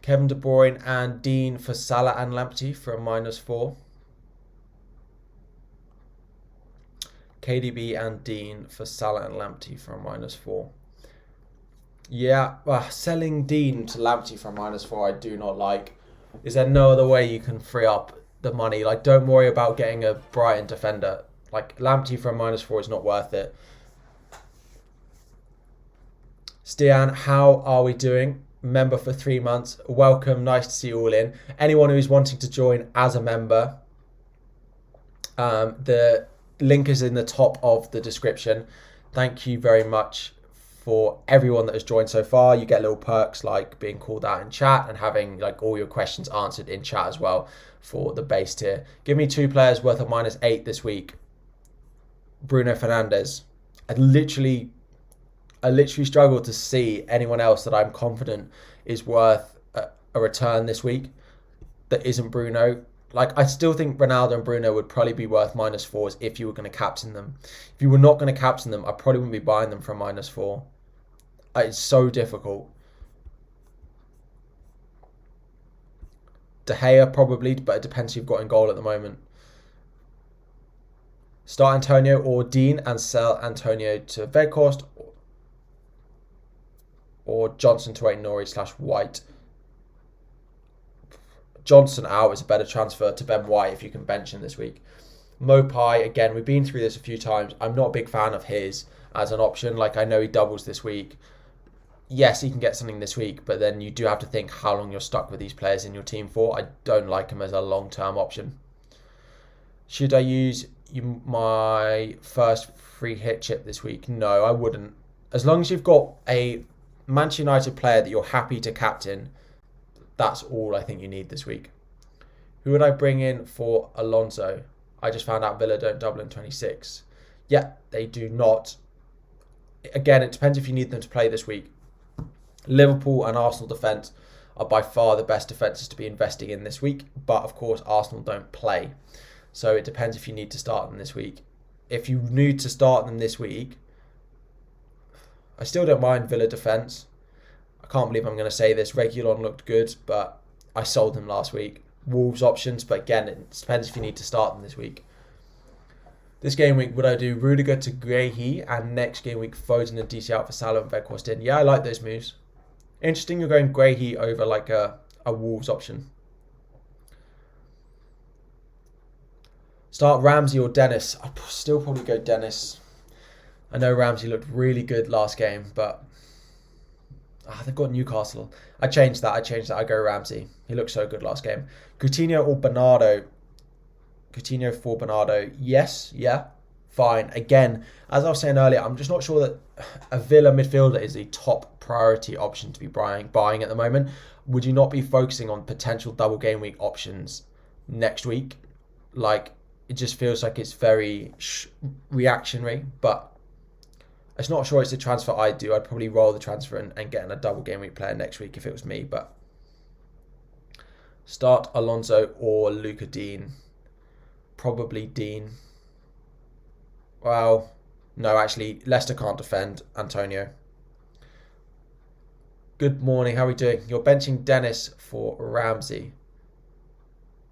Kevin De Bruyne and Dean for Salah and Lamptey for a -4. KDB and Dean for Salah and Lamptey for a -4. Yeah, selling Dean to Lamptey for a -4 I do not like. Is there no other way you can free up the money? Like, don't worry about getting a Brighton defender. Like, Lamptey for a -4 is not worth it. Stian, how are we doing? Member for 3 months. Welcome, nice to see you all in. Anyone who's wanting to join as a member, the link is in the top of the description. Thank you very much for everyone that has joined so far. You get little perks like being called out in chat and having like all your questions answered in chat as well for the base tier. Give me 2 players worth a -8 this week. Bruno Fernandes. I literally struggle to see anyone else that I'm confident is worth a return this week that isn't Bruno. Like, I still think Ronaldo and Bruno would probably be worth -4s if you were going to captain them. If you were not going to captain them, I probably wouldn't be buying them for a -4. It's so difficult. De Gea probably, but it depends who you've got in goal at the moment. Start Antonio or Dean and sell Antonio to Weghorst, or Johnson to Aït-Nouri/White. Johnson out is a better transfer to Ben White if you can bench him this week. Mopai, again, we've been through this a few times. I'm not a big fan of his as an option. Like, I know he doubles this week. Yes, he can get something this week, but then you do have to think how long you're stuck with these players in your team for. I don't like him as a long-term option. Should I use my first free hit chip this week? No, I wouldn't. As long as you've got a Manchester United player that you're happy to captain, that's all I think you need this week. Who would I bring in for Alonso? I just found out Villa don't double in 26. Yeah, they do not. Again, it depends if you need them to play this week. Liverpool and Arsenal defence are by far the best defences to be investing in this week. But, of course, Arsenal don't play. So it depends if you need to start them this week. If you need to start them this week, I still don't mind Villa defence. I can't believe I'm going to say this. Reguilon looked good, but I sold him last week. Wolves options, but again, it depends if you need to start them this week. This game week, would I do Rudiger to Guehi and next game week Foden and DC out for Salah and Weghorst in? Yeah, I like those moves. Interesting you're going Guehi over like a Wolves option. Start Ramsey or Dennis? I'll still probably go Dennis. I know Ramsey looked really good last game, but they've got Newcastle. I changed that. I go Ramsey. He looked so good last game. Coutinho or Bernardo? Coutinho for Bernardo. Yes, yeah, fine. Again, as I was saying earlier, I'm just not sure that a Villa midfielder is the top priority option to be buying at the moment. Would you not be focusing on potential double game week options next week? Like, it just feels like it's very reactionary, but I'm not sure it's the transfer I'd do. I'd probably roll the transfer and get in a double game week player next week if it was me. But start Alonso or Luca Dean. Probably Dean. Well, no, actually, Leicester can't defend Antonio. Good morning. How are we doing? You're benching Dennis for Ramsey.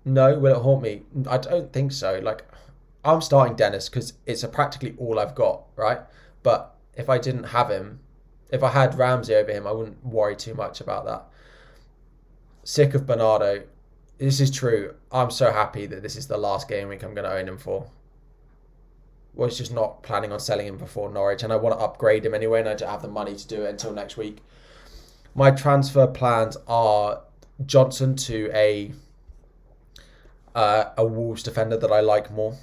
No, will it haunt me? I don't think so. Like, I'm starting Dennis because it's practically all I've got, right? But if I didn't have him, if I had Ramsey over him, I wouldn't worry too much about that. Sick of Bernardo. This is true. I'm so happy that this is the last game week I'm going to own him for. Was just not planning on selling him before Norwich, and I want to upgrade him anyway, and I don't have the money to do it until next week. My transfer plans are Johnson to a Wolves defender that I like more.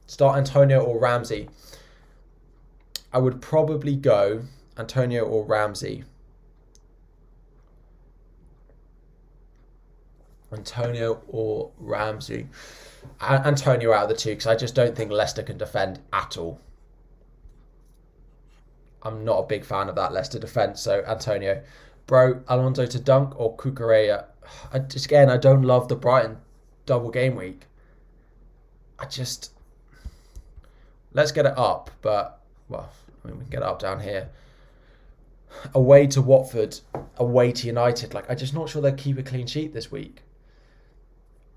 Start Antonio or Ramsey. I would probably go Antonio or Ramsey. Antonio or Ramsey. Antonio out of the two, because I just don't think Leicester can defend at all. I'm not a big fan of that Leicester defence. So Antonio, bro, Alonso to dunk or Cucurella? I don't love the Brighton double game week. Let's get it up, but well, I mean we can get it up down here. Away to Watford, away to United. Like I'm just not sure they'll keep a clean sheet this week.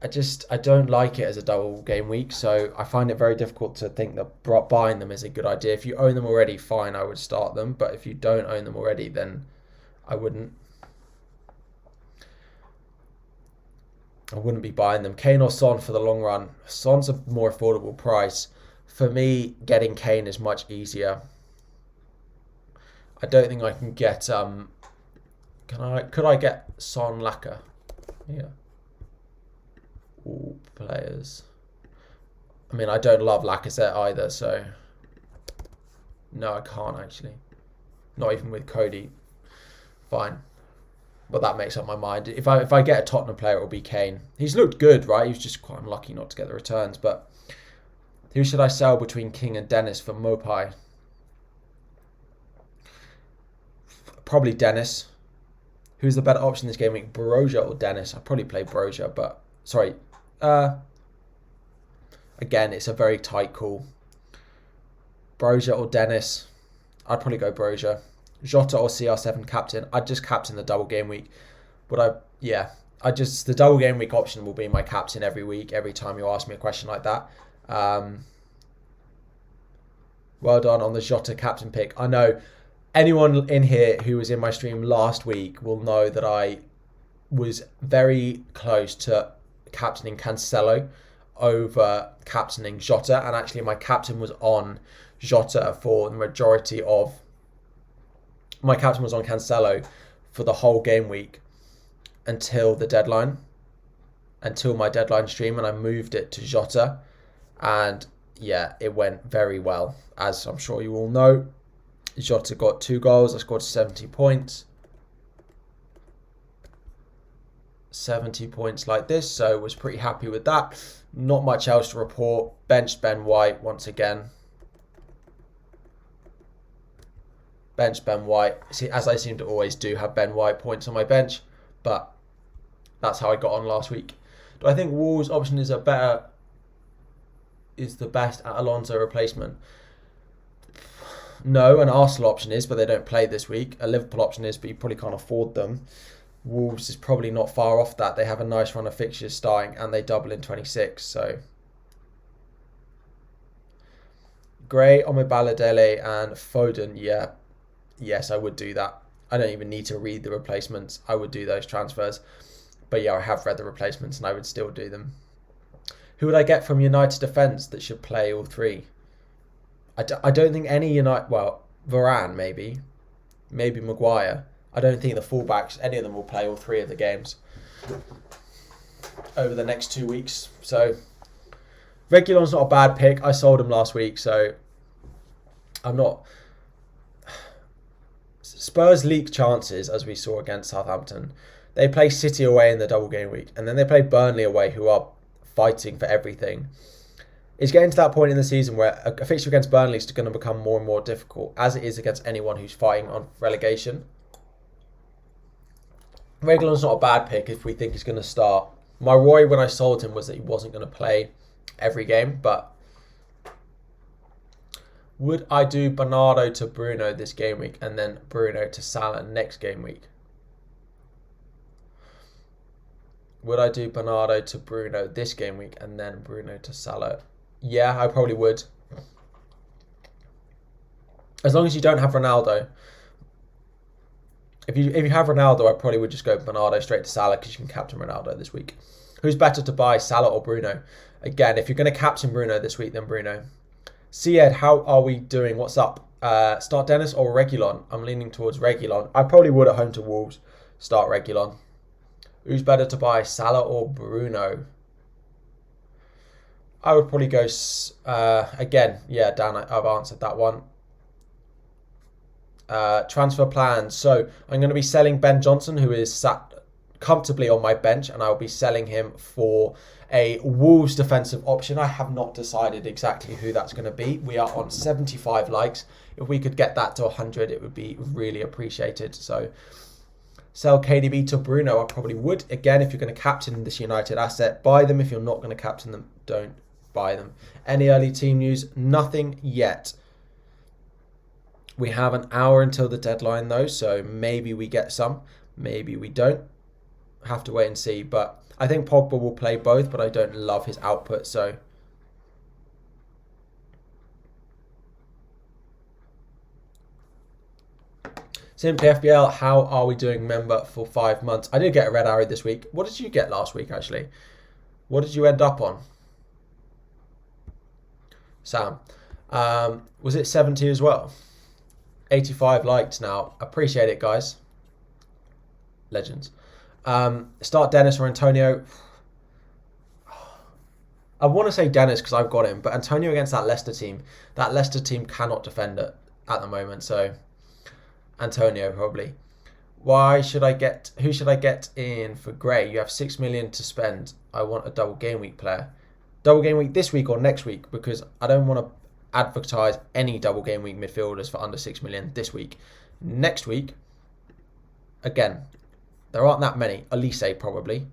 I don't like it as a double game week, so I find it very difficult to think that buying them is a good idea. If you own them already, fine, I would start them. But if you don't own them already, then I wouldn't be buying them. Kane or Son for the long run. Son's a more affordable price. For me, getting Kane is much easier. I don't think I can get... Could I get Son Laka? Yeah. All players. I mean, I don't love Lacazette either, so... No, I can't actually. Not even with Cody. Fine. But that makes up my mind. If I get a Tottenham player, it will be Kane. He's looked good, right? He was just quite unlucky not to get the returns. But who should I sell between King and Dennis for Mopai? Probably Dennis. Who's the better option this game week? Broja or Dennis? I'd probably play Broja, but... Sorry. Again, it's a very tight call. Broja or Dennis? I'd probably go Broja. Jota or CR7 captain? I'd just captain the double game week. But the double game week option will be my captain every week, every time you ask me a question like that. Well done on the Jota captain pick. I know anyone in here who was in my stream last week will know that I was very close to captaining Cancelo over captaining Jota, and actually my captain was on Jota for the majority of... My captain was on Cancelo for the whole game week until the deadline, until my deadline stream, and I moved it to Jota, and yeah, it went very well. As I'm sure you all know, Jota got 2 goals. I scored 70 points. 70 points like this, so was pretty happy with that. Not much else to report. Benched Ben White once again. Bench Ben White. See, as I seem to always do, have Ben White points on my bench, but that's how I got on last week. Do I think Wolves' option is the best at Alonso replacement? No, an Arsenal option is, but they don't play this week. A Liverpool option is, but you probably can't afford them. Wolves is probably not far off that. They have a nice run of fixtures starting, and they double in 26. So Gray, Omobaladele, and Foden. Yeah, yes, I would do that. I don't even need to read the replacements. I would do those transfers. But yeah, I have read the replacements, and I would still do them. Who would I get from United defence that should play all three? I don't think any United... Well, Varane maybe. Maybe Maguire. I don't think the fullbacks, any of them will play all 3 of the games over the next 2 weeks. So, Reguilon's not a bad pick. I sold him last week, so I'm not... Spurs leak chances, as we saw against Southampton. They play City away in the double game week, and then they play Burnley away, who are fighting for everything. It's getting to that point in the season where a fixture against Burnley is going to become more and more difficult, as it is against anyone who's fighting on relegation. Reguilon's not a bad pick if we think he's going to start. My worry when I sold him was that he wasn't going to play every game, but would I do Bernardo to Bruno this game week and then Bruno to Salah next game week? Would I do Bernardo to Bruno this game week and then Bruno to Salah? Yeah, I probably would. As long as you don't have Ronaldo. If you have Ronaldo, I probably would just go Bernardo straight to Salah because you can captain Ronaldo this week. Who's better to buy, Salah or Bruno? Again, if you're going to captain Bruno this week, then Bruno. Syed, how are we doing? What's up? Start Dennis or Reguilon? I'm leaning towards Reguilon. I probably would at home to Wolves start Reguilon. Who's better to buy, Salah or Bruno? I would probably go... again, yeah, Dan, I've answered that one. Transfer plans. So I'm going to be selling Ben Johnson, who is sat comfortably on my bench, and I'll be selling him for a Wolves defensive option. I have not decided exactly who that's going to be. We are on 75 likes. If we could get that to 100, it would be really appreciated. So sell KDB to Bruno, I probably would. Again, if you're going to captain this United asset, buy them. If you're not going to captain them, don't buy them. Any early team news? Nothing yet. We have an hour until the deadline though, so maybe we get some, maybe we don't. Have to wait and see, but I think Pogba will play both, but I don't love his output, so. Simply FPL, how are we doing member for 5 months? I did get a red arrow this week. What did you get last week, actually? What did you end up on? Sam. Was it 70 as well? 85 likes now. Appreciate it, guys. Legends. Start Dennis or Antonio. I want to say Dennis because I've got him, but Antonio against that Leicester team cannot defend it at the moment, so Antonio probably. Who should I get in for Gray? You have 6 million to spend. I want a double game week player. Double game week this week or next week, because I don't want to advertise any double game week midfielders for under 6 million this week. Next week, again, there aren't that many. Elise probably.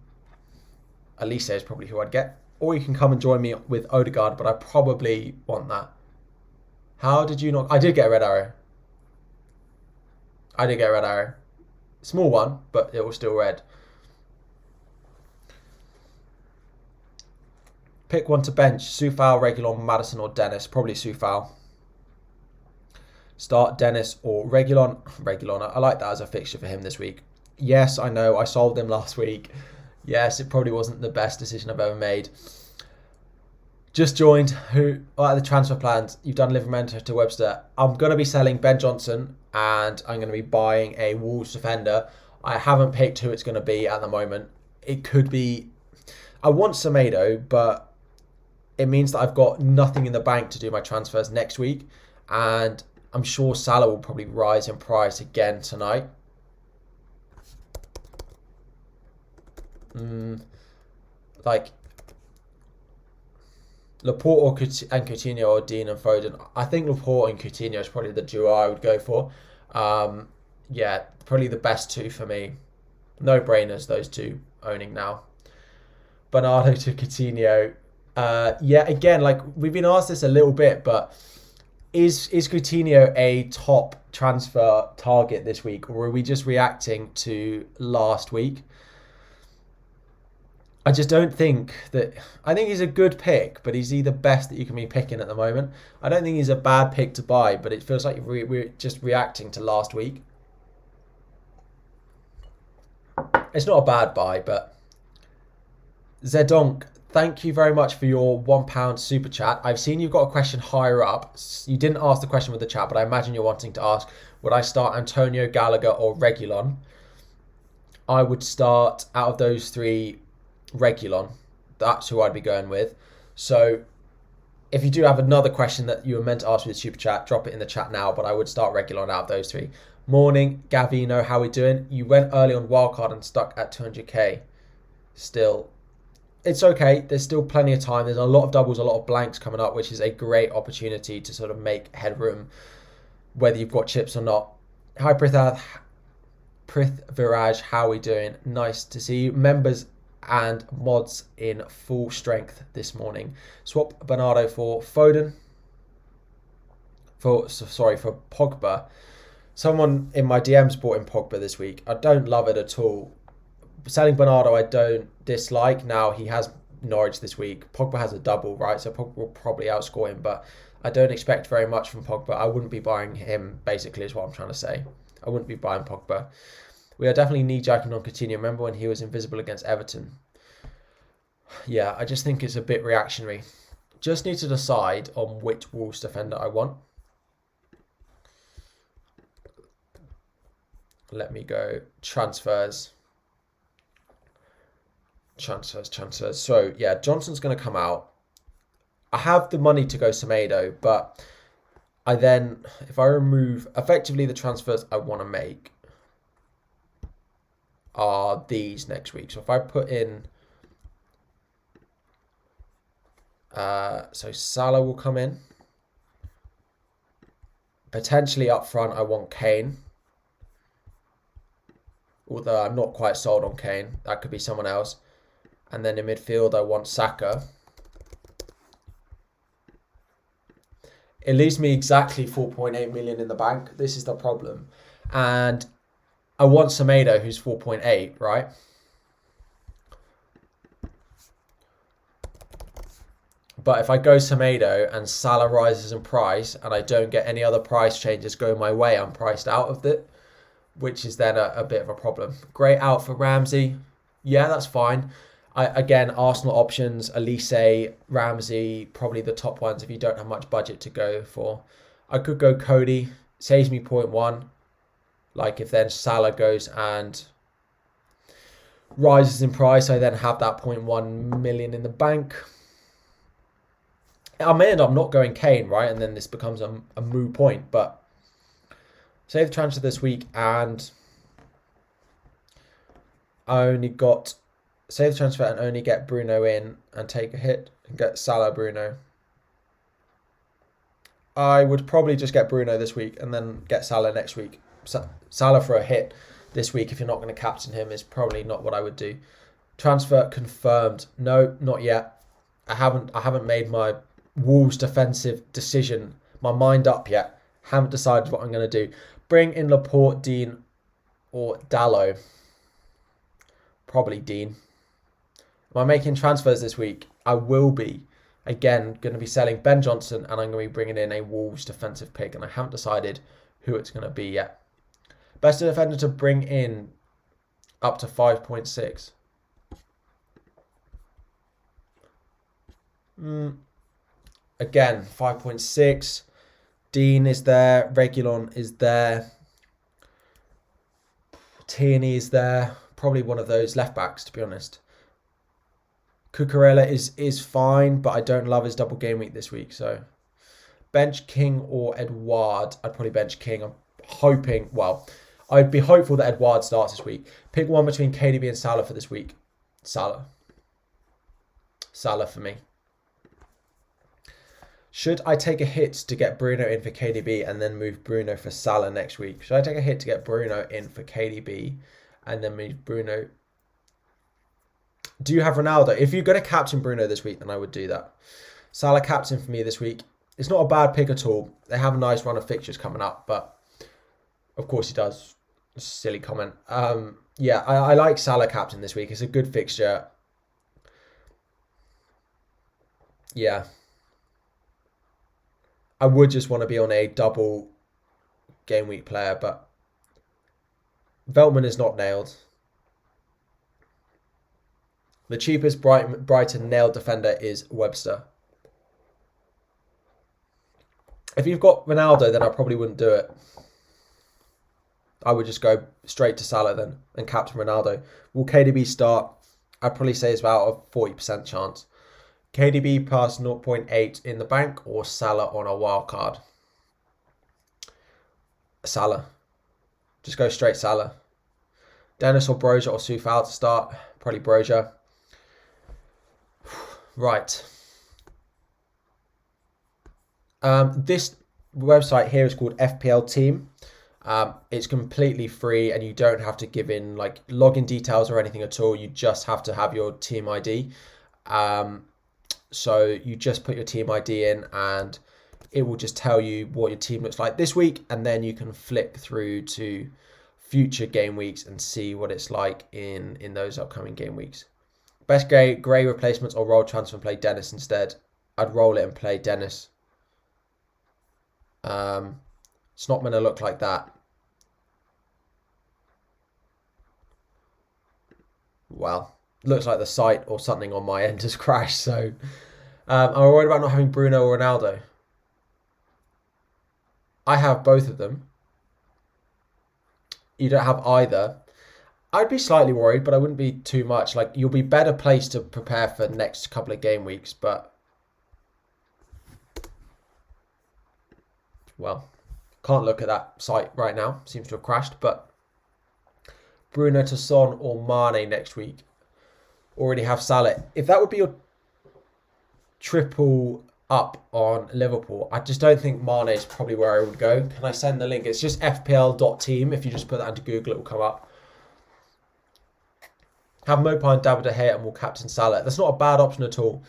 Elise is probably who I'd get. Or you can come and join me with Odegaard, but I probably want that. How did you not? I did get a red arrow. Small one, but it was still red. Pick one to bench. Soufal, Reguilon, Maddison or Dennis. Probably Soufal. Start Dennis or Reguilon. I like that as a fixture for him this week. Yes, I know. I sold him last week. Yes, it probably wasn't the best decision I've ever made. Just joined. Who are the transfer plans? You've done Livramento to Webster. I'm going to be selling Ben Johnson and I'm going to be buying a Wolves defender. I haven't picked who it's going to be at the moment. It could be... I want Semedo, but it means that I've got nothing in the bank to do my transfers next week. And I'm sure Salah will probably rise in price again tonight. Like Laporte and Coutinho or Dean and Foden. I think Laporte and Coutinho is probably the duo I would go for. Yeah, probably the best two for me. No brainers, those two owning now. Bernardo to Coutinho. Yeah, again, like we've been asked this a little bit, but is Coutinho a top transfer target this week, or are we just reacting to last week? I just don't think that... I think he's a good pick, but is he the best that you can be picking at the moment? I don't think he's a bad pick to buy, but it feels like we're just reacting to last week. It's not a bad buy, but... Zedonk, thank you very much for your £1 super chat. I've seen you've got a question higher up. You didn't ask the question with the chat, but I imagine you're wanting to ask, would I start Antonio, Gallagher or Reguilon? I would start, out of those three... Reguilon. That's who I'd be going with. So if you do have another question that you were meant to ask with the super chat, drop it in the chat now, but I would start Reguilon out of those three. Morning, Gavino, how we doing? You went early on wildcard and stuck at 200k. Still, it's okay. There's still plenty of time. There's a lot of doubles, a lot of blanks coming up, which is a great opportunity to sort of make headroom, whether you've got chips or not. Hi, Prith Viraj, how we doing? Nice to see you. Members and mods in full strength this morning. Swap Bernardo for Foden. For Pogba. Someone in my DMs bought in Pogba this week. I don't love it at all. Selling Bernardo I don't dislike. Now he has Norwich this week. Pogba has a double, right? So Pogba will probably outscore him, but I don't expect very much from Pogba. I wouldn't be buying him, basically, is what I'm trying to say. I wouldn't be buying Pogba. We are definitely knee-jacking on Coutinho. Remember when he was invisible against Everton? Yeah, I just think it's a bit reactionary. Just need to decide on which Wolves defender I want. Let me go transfers. So, yeah, Johnson's going to come out. I have the money to go Semedo, but I then, if I remove effectively the transfers I want to make, are these next week. So if I put in, so Salah will come in. Potentially up front, I want Kane. Although I'm not quite sold on Kane. That could be someone else. And then in midfield, I want Saka. It leaves me exactly 4.8 million in the bank. This is the problem. And I want Semedo, who's 4.8, right? But if I go Semedo and Salah rises in price and I don't get any other price changes going my way, I'm priced out of it, which is then a bit of a problem. Great out for Ramsey. Yeah, that's fine. Again, Arsenal options, Elise, Ramsey, probably the top ones if you don't have much budget to go for. I could go Cody, saves me 0.1. Like if then Salah goes and rises in price, I then have that 0.1 million in the bank. I may end up not going Kane, right? And then this becomes a moot point. But save the transfer this week and I only got... Save the transfer and only get Bruno in and take a hit and get Salah, Bruno. I would probably just get Bruno this week and then get Salah next week. Salah for a hit this week if you're not going to captain him is probably not what I would do. Transfer confirmed. No, not yet. I haven't made my Wolves defensive decision, my mind up yet. Haven't decided what I'm going to do. Bring in Laporte, Dean or Dalot. Probably Dean. Am I making transfers this week? I will be. Again, going to be selling Ben Johnson and I'm going to be bringing in a Wolves defensive pick and I haven't decided who it's going to be yet. Best defender to bring in up to 5.6. Again, 5.6. Dean is there. Reguilon is there. Tierney is there. Probably one of those left backs, to be honest. Cucurella is fine, but I don't love his double game week this week. So bench King or Edouard. I'd probably bench King. I'm hoping, well, I'd be hopeful that Edouard starts this week. Pick one between KDB and Salah for this week. Salah. Salah for me. Should I take a hit to get Bruno in for KDB and then move Bruno for Salah next week? Should I take a hit to get Bruno in for KDB and then move Bruno? Do you have Ronaldo? If you're going to captain Bruno this week, then I would do that. Salah captain for me this week. It's not a bad pick at all. They have a nice run of fixtures coming up, but of course he does. Silly comment. Yeah, I like Salah captain this week. It's a good fixture. Yeah. I would just want to be on a double game week player, but Veltman is not nailed. The cheapest Brighton nailed defender is Webster. If you've got Ronaldo, then I probably wouldn't do it. I would just go straight to Salah then and captain Ronaldo. Will KDB start? I'd probably say it's about a 40% chance. KDB plus 0.8 in the bank or Salah on a wild card? Salah. Just go straight Salah. Dennis or Broja or Soufal to start? Probably Broja. Right. This website here is called FPL Team. It's completely free and you don't have to give in like login details or anything at all. You just have to have your team ID. So you just put your team ID in and it will just tell you what your team looks like this week. And then you can flick through to future game weeks and see what it's like in those upcoming game weeks. Best Gray replacements or roll transfer and play Dennis instead. I'd roll it and play Dennis. It's not going to look like that. Well, looks like the site or something on my end has crashed. So I'm worried about not having Bruno or Ronaldo. I have both of them. You don't have either. I'd be slightly worried, but I wouldn't be too much. Like, you'll be better placed to prepare for the next couple of game weeks, but well, can't look at that site right now. Seems to have crashed, but Bruno to Son or Mane next week. Already have Salah. If that would be your triple up on Liverpool, I just don't think Mane is probably where I would go. Can I send the link? It's just fpl.team. If you just put that into Google, it will come up. Have Mopai and David De Gea and will captain Salah. That's not a bad option at all.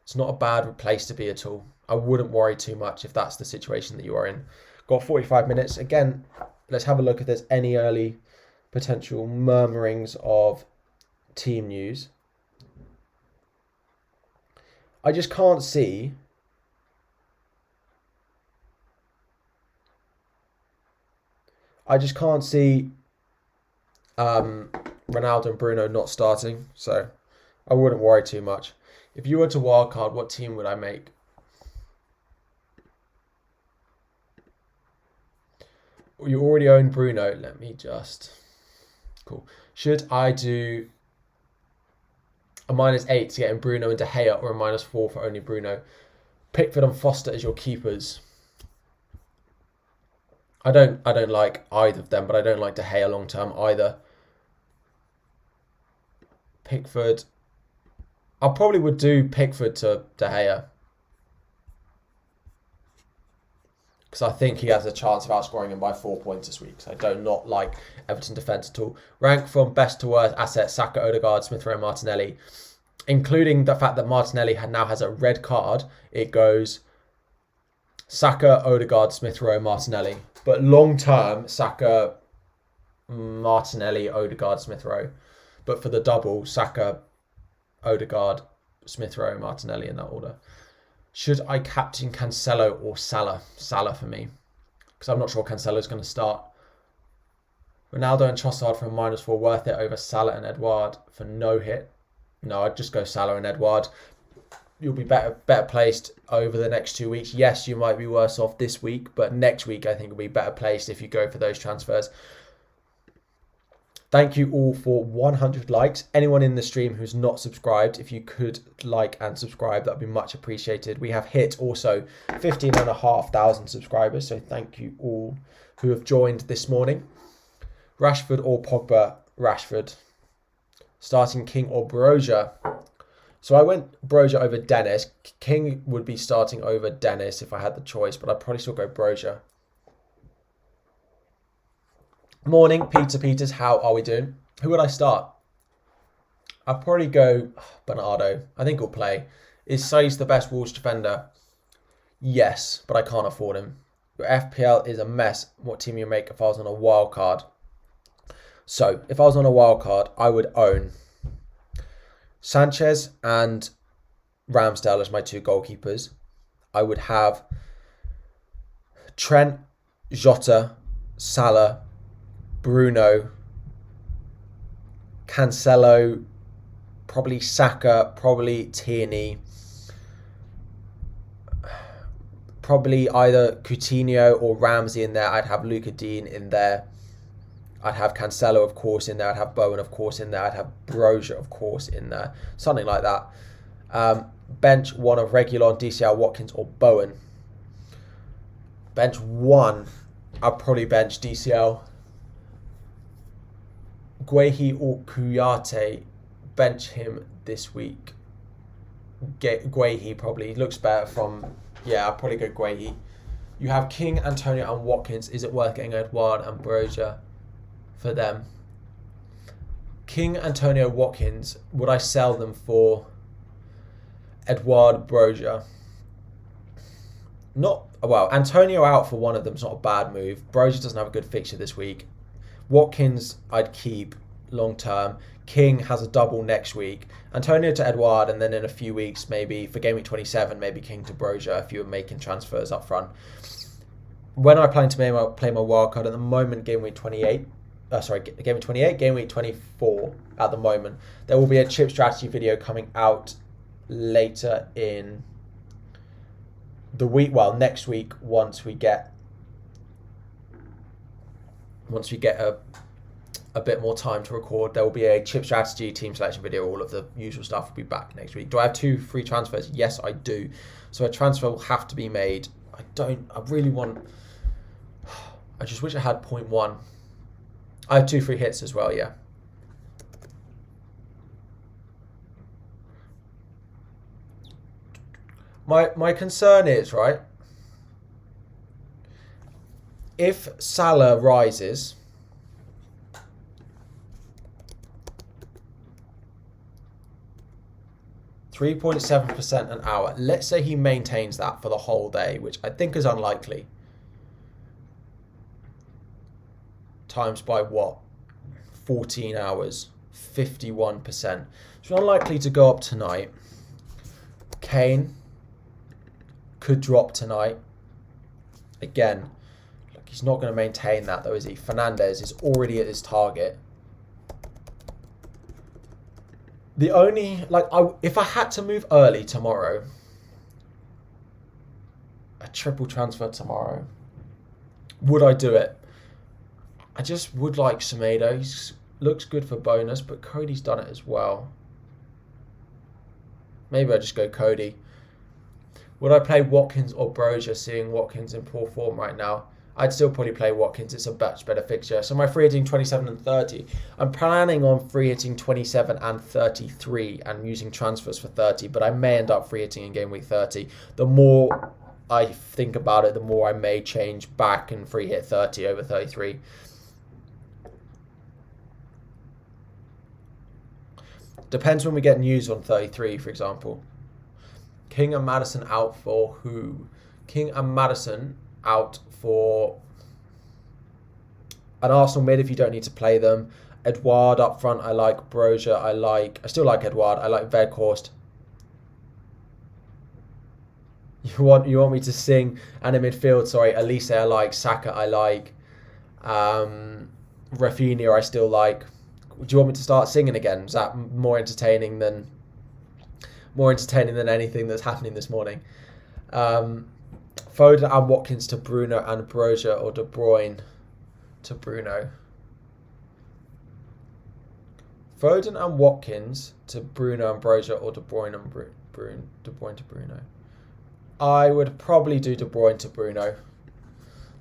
It's not a bad place to be at all. I wouldn't worry too much if that's the situation that you are in. Got 45 minutes. Again, let's have a look if there's any early potential murmurings of team news. I just can't see Ronaldo and Bruno not starting, so I wouldn't worry too much. If you were to wildcard, what team would I make? You already own Bruno. Let me just... Cool. Should I do a -8 to get in Bruno and De Gea, or a -4 for only Bruno? Pickford and Foster as your keepers. I don't like either of them, but I don't like De Gea long term either. Pickford. I probably would do Pickford to De Gea, because I think he has a chance of outscoring him by 4 points this week. So I do not like Everton defence at all. Rank from best to worst assets: Saka, Odegaard, Smith Rowe, Martinelli. Including the fact that Martinelli now has a red card, it goes Saka, Odegaard, Smith Rowe, Martinelli. But long term, Saka, Martinelli, Odegaard, Smith Rowe. But for the double, Saka, Odegaard, Smith Rowe, Martinelli in that order. Should I captain Cancelo or Salah? Salah for me, because I'm not sure Cancelo's going to start. Ronaldo and Trossard for a -4, worth it over Salah and Edouard for no hit. No, I'd just go Salah and Edouard. You'll be better placed over the next 2 weeks. Yes, you might be worse off this week, but next week I think you'll be better placed if you go for those transfers. Thank you all for 100 likes. Anyone in the stream who's not subscribed, if you could like and subscribe, that would be much appreciated. We have hit also 15,500 subscribers, so thank you all who have joined this morning. Rashford or Pogba? Rashford. Starting King or Broja? So I went Broja over Dennis. King would be starting over Dennis if I had the choice, but I'd probably still go Broja. Morning, Peter Peters. How are we doing? Who would I start? I'd probably go Bernardo. I think he'll play. Is Saïs the best Wolves defender? Yes, but I can't afford him. Your FPL is a mess. What team you make if I was on a wild card? So, if I was on a wild card, I would own Sanchez and Ramsdale as my 2 goalkeepers. I would have Trent, Jota, Salah, Bruno, Cancelo, probably Saka, probably Tierney, probably either Coutinho or Ramsey in there. I'd have Luka Dean in there. I'd have Cancelo, of course, in there. I'd have Bowen, of course, in there. I'd have Broja, of course, in there. Something like that. Bench 1 of Reguilon, DCL, Watkins, or Bowen. Bench 1, I'd probably bench DCL. Guehi or Kouyaté, bench him this week. Guehi probably looks better from... Yeah, I'd probably go Guehi. You have King, Antonio, and Watkins. Is it worth getting Edouard and Broja for them? King, Antonio, Watkins. Would I sell them for Edouard, Broja? Not... Well, Antonio out for one of them is not a bad move. Broja doesn't have a good fixture this week. Watkins, I'd keep long term. King has a double next week. Antonio to Edouard, and then in a few weeks, maybe for game week 27, maybe King to Broja if you were making transfers up front. When I plan to play my wildcard at the moment, game week 28, game week 28, game week 24 at the moment, there will be a chip strategy video coming out later in the week, well, next week, once we get a bit more time to record. There will be a chip strategy, team selection video, all of the usual stuff will be back next week. Do I have 2 free transfers? Yes, I do. So a transfer will have to be made. I just wish I had 0.1. I have 2 free hits as well, yeah. My concern is, right, if Salah rises, (3.7% an hour. Let's say he maintains that for the whole day, which I think is unlikely. Times by what? 14 hours, 51%. So unlikely to go up tonight. Kane could drop tonight. Again, look, he's not going to maintain that though, is he? Fernandes is already at his target. The only, like, if I had to move early tomorrow, a triple transfer tomorrow, would I do it? I just would like Semedo. He looks good for bonus, but Cody's done it as well. Maybe I just go Cody. Would I play Watkins or Brozier, seeing Watkins in poor form right now? I'd still probably play Watkins. It's a much better fixture. So my free hitting 27 and 30. I'm planning on free hitting 27 and 33 and using transfers for 30, but I may end up free hitting in game week 30. The more I think about it, the more I may change back and free hit 30 over 33. Depends when we get news on 33, for example. King and Maddison out for who? King and Maddison out for an Arsenal mid if you don't need to play them. Edouard up front, I like. Brozier, I still like Edouard. I like Weghorst. You want me to sing? And in midfield, sorry, Elise I like. Saka I like. Rafinha I still like. Do you want me to start singing again? Is that more entertaining than anything that's happening this morning? Foden and Watkins to Bruno and Brozier, or De Bruyne to Bruno. Foden and Watkins to Bruno and Brozier, or De Bruyne and De Bruyne to Bruno. I would probably do De Bruyne to Bruno.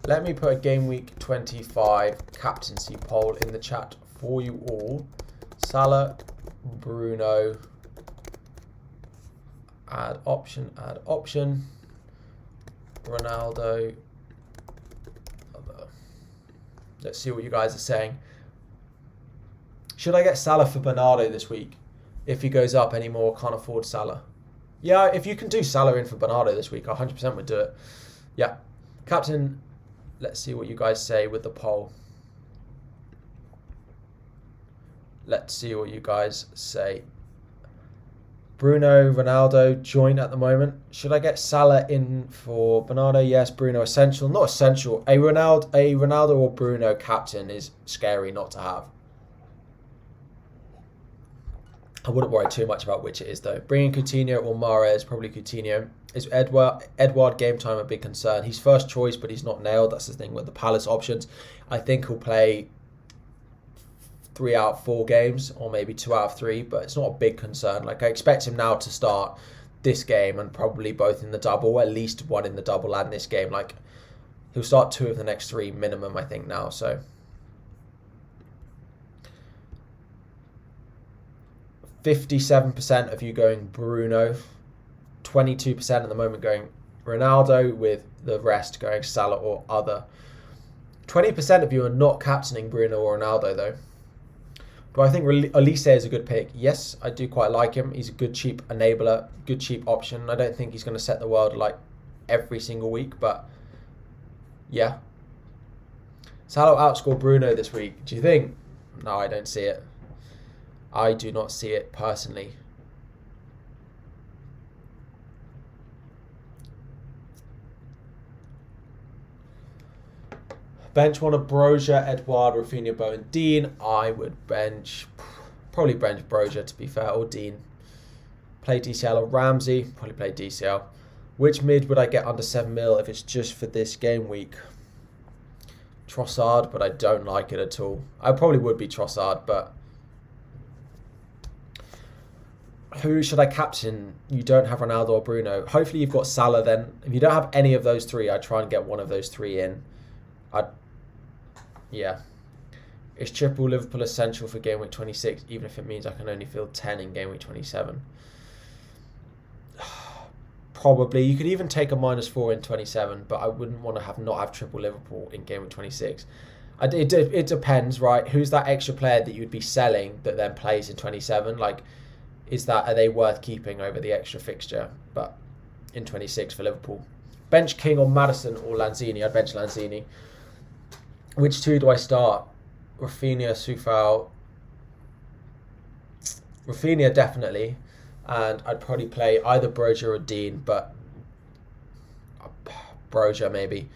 Let me put a game week 25 captaincy poll in the chat for you all. Salah, Bruno, add option, Ronaldo, other. Let's see what you guys are saying. Should I get Salah for Bernardo this week? If he goes up anymore, can't afford Salah. Yeah, if you can do Salah in for Bernardo this week, I 100% would do it. Yeah. Captain, let's see what you guys say with the poll. Let's see what you guys say. Bruno, Ronaldo, joint at the moment. Should I get Salah in for Bernardo? Yes. Bruno, essential. Not essential. A Ronaldo or Bruno captain is scary not to have. I wouldn't worry too much about which it is, though. Bringing Coutinho or Mahrez, probably Coutinho. Is Edouard game time a big concern? He's first choice, but he's not nailed. That's the thing with the Palace options. I think he'll play 3 out of 4 games, or maybe 2 out of 3, but it's not a big concern. Like, I expect him now to start this game and probably both in the double, at least one in the double and this game. Like, he'll start 2 of the next 3 minimum, I think, now. So 57% of you going Bruno, 22% at the moment going Ronaldo, with the rest going Salah or other. 20% of you are not captaining Bruno or Ronaldo, though. Do I think Elise is a good pick? Yes, I do quite like him. He's a good cheap enabler, good cheap option. I don't think he's going to set the world like every single week, but yeah. Salah outscore Bruno this week. Do you think? No, I don't see it. I do not see it personally. Bench one of Brozier, Edouard, Rafinha, Bowen, Dean. I would probably bench Brozier to be fair, or Dean. Play DCL or Ramsey, probably play DCL. Which mid would I get under 7 mil if it's just for this game week? Trossard, but I don't like it at all. I probably would be Trossard, but who should I captain? You don't have Ronaldo or Bruno. Hopefully you've got Salah then. If you don't have any of those 3, I'd try and get one of those 3 in. Yeah. Is triple Liverpool essential for game week 26, even if it means I can only field 10 in game week 27? Probably. You could even take a -4 in 27, but I wouldn't want to not have triple Liverpool in game week 26. It depends, right? Who's that extra player that you'd be selling that then plays in 27? Like, are they worth keeping over the extra fixture? But in 26 for Liverpool. Bench King or Maddison or Lanzini? I'd bench Lanzini. Which two do I start? Rafinha, Soufal. Rafinha definitely. And I'd probably play either Broja or Dean, but Broja maybe.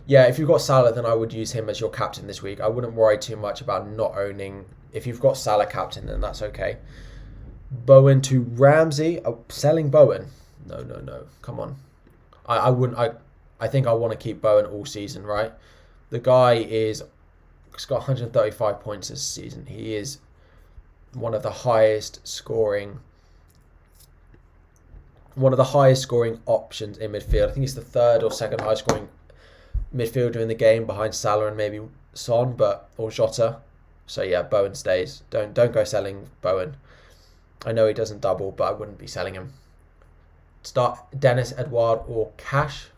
Yeah, if you've got Salah, then I would use him as your captain this week. I wouldn't worry too much about not owning. If you've got Salah captain, then that's okay. Bowen to Ramsey. Selling Bowen? No. Come on. I wouldn't. I think I want to keep Bowen all season, right? The guy he's got 135 points this season. He is one of the highest scoring options in midfield. I think he's the third or second highest scoring midfielder in the game behind Salah and maybe Son, or Jota. So yeah, Bowen stays. Don't go selling Bowen. I know he doesn't double, but I wouldn't be selling him. Start Dennis, Edouard or Cash.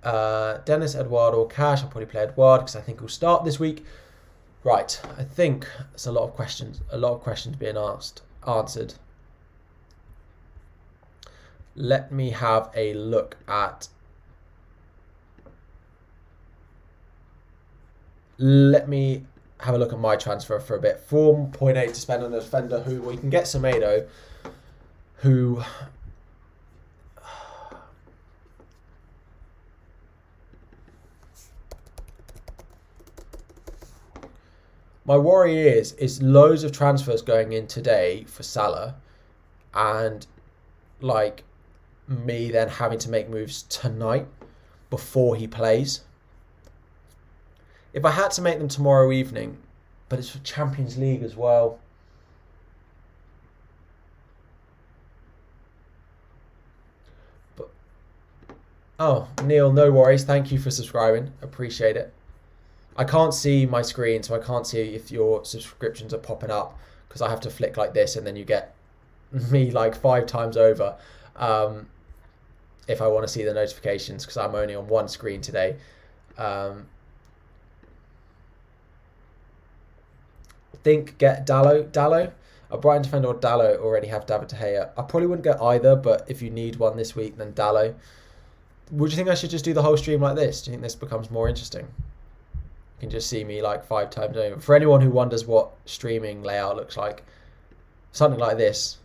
Dennis, Edouard or Cash. I'll probably play Edouard because I think he'll start this week. Right, I think there's a lot of questions being answered. Let me have a look at. Let me have a look at my transfer for a bit. 4.8 to spend on a defender who we can get Semedo, who. My worry is loads of transfers going in today for Salah, and like me then having to make moves tonight before he plays. If I had to make them tomorrow evening, but it's for Champions League as well. But oh, Neil, no worries. Thank you for subscribing. Appreciate it. I can't see my screen, so I can't see if your subscriptions are popping up because I have to flick like this and then you get me like 5 times over if I want to see the notifications because I'm only on one screen today. Think get Dallo. A Brighton defender or Dallo already have David De Gea. I probably wouldn't get either, but if you need one this week, then Dallo. Would you think I should just do the whole stream like this? Do you think this becomes more interesting? You can just see me like 5 times over. For anyone who wonders what streaming layout looks like, something like this,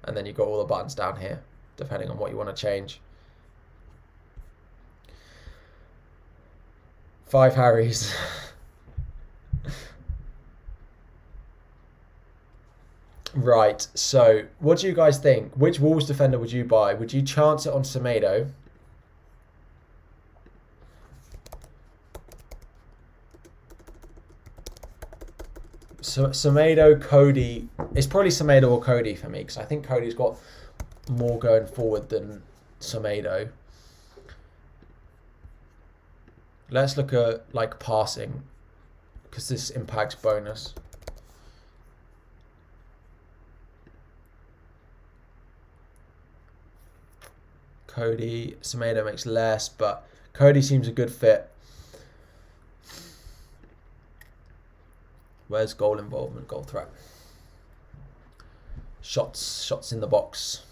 and then you've got all the buttons down here, depending on what you want to change. 5 Harrys. Right, so what do you guys think? Which Wolves defender would you buy? Would you chance it on Semedo? So Semedo, Cody. It's probably Semedo or Cody for me because I think Cody's got more going forward than Semedo. Let's look at like passing because this impacts bonus. Cody, Semedo makes less, but Cody seems a good fit. Where's goal involvement, goal threat? Shots in the box.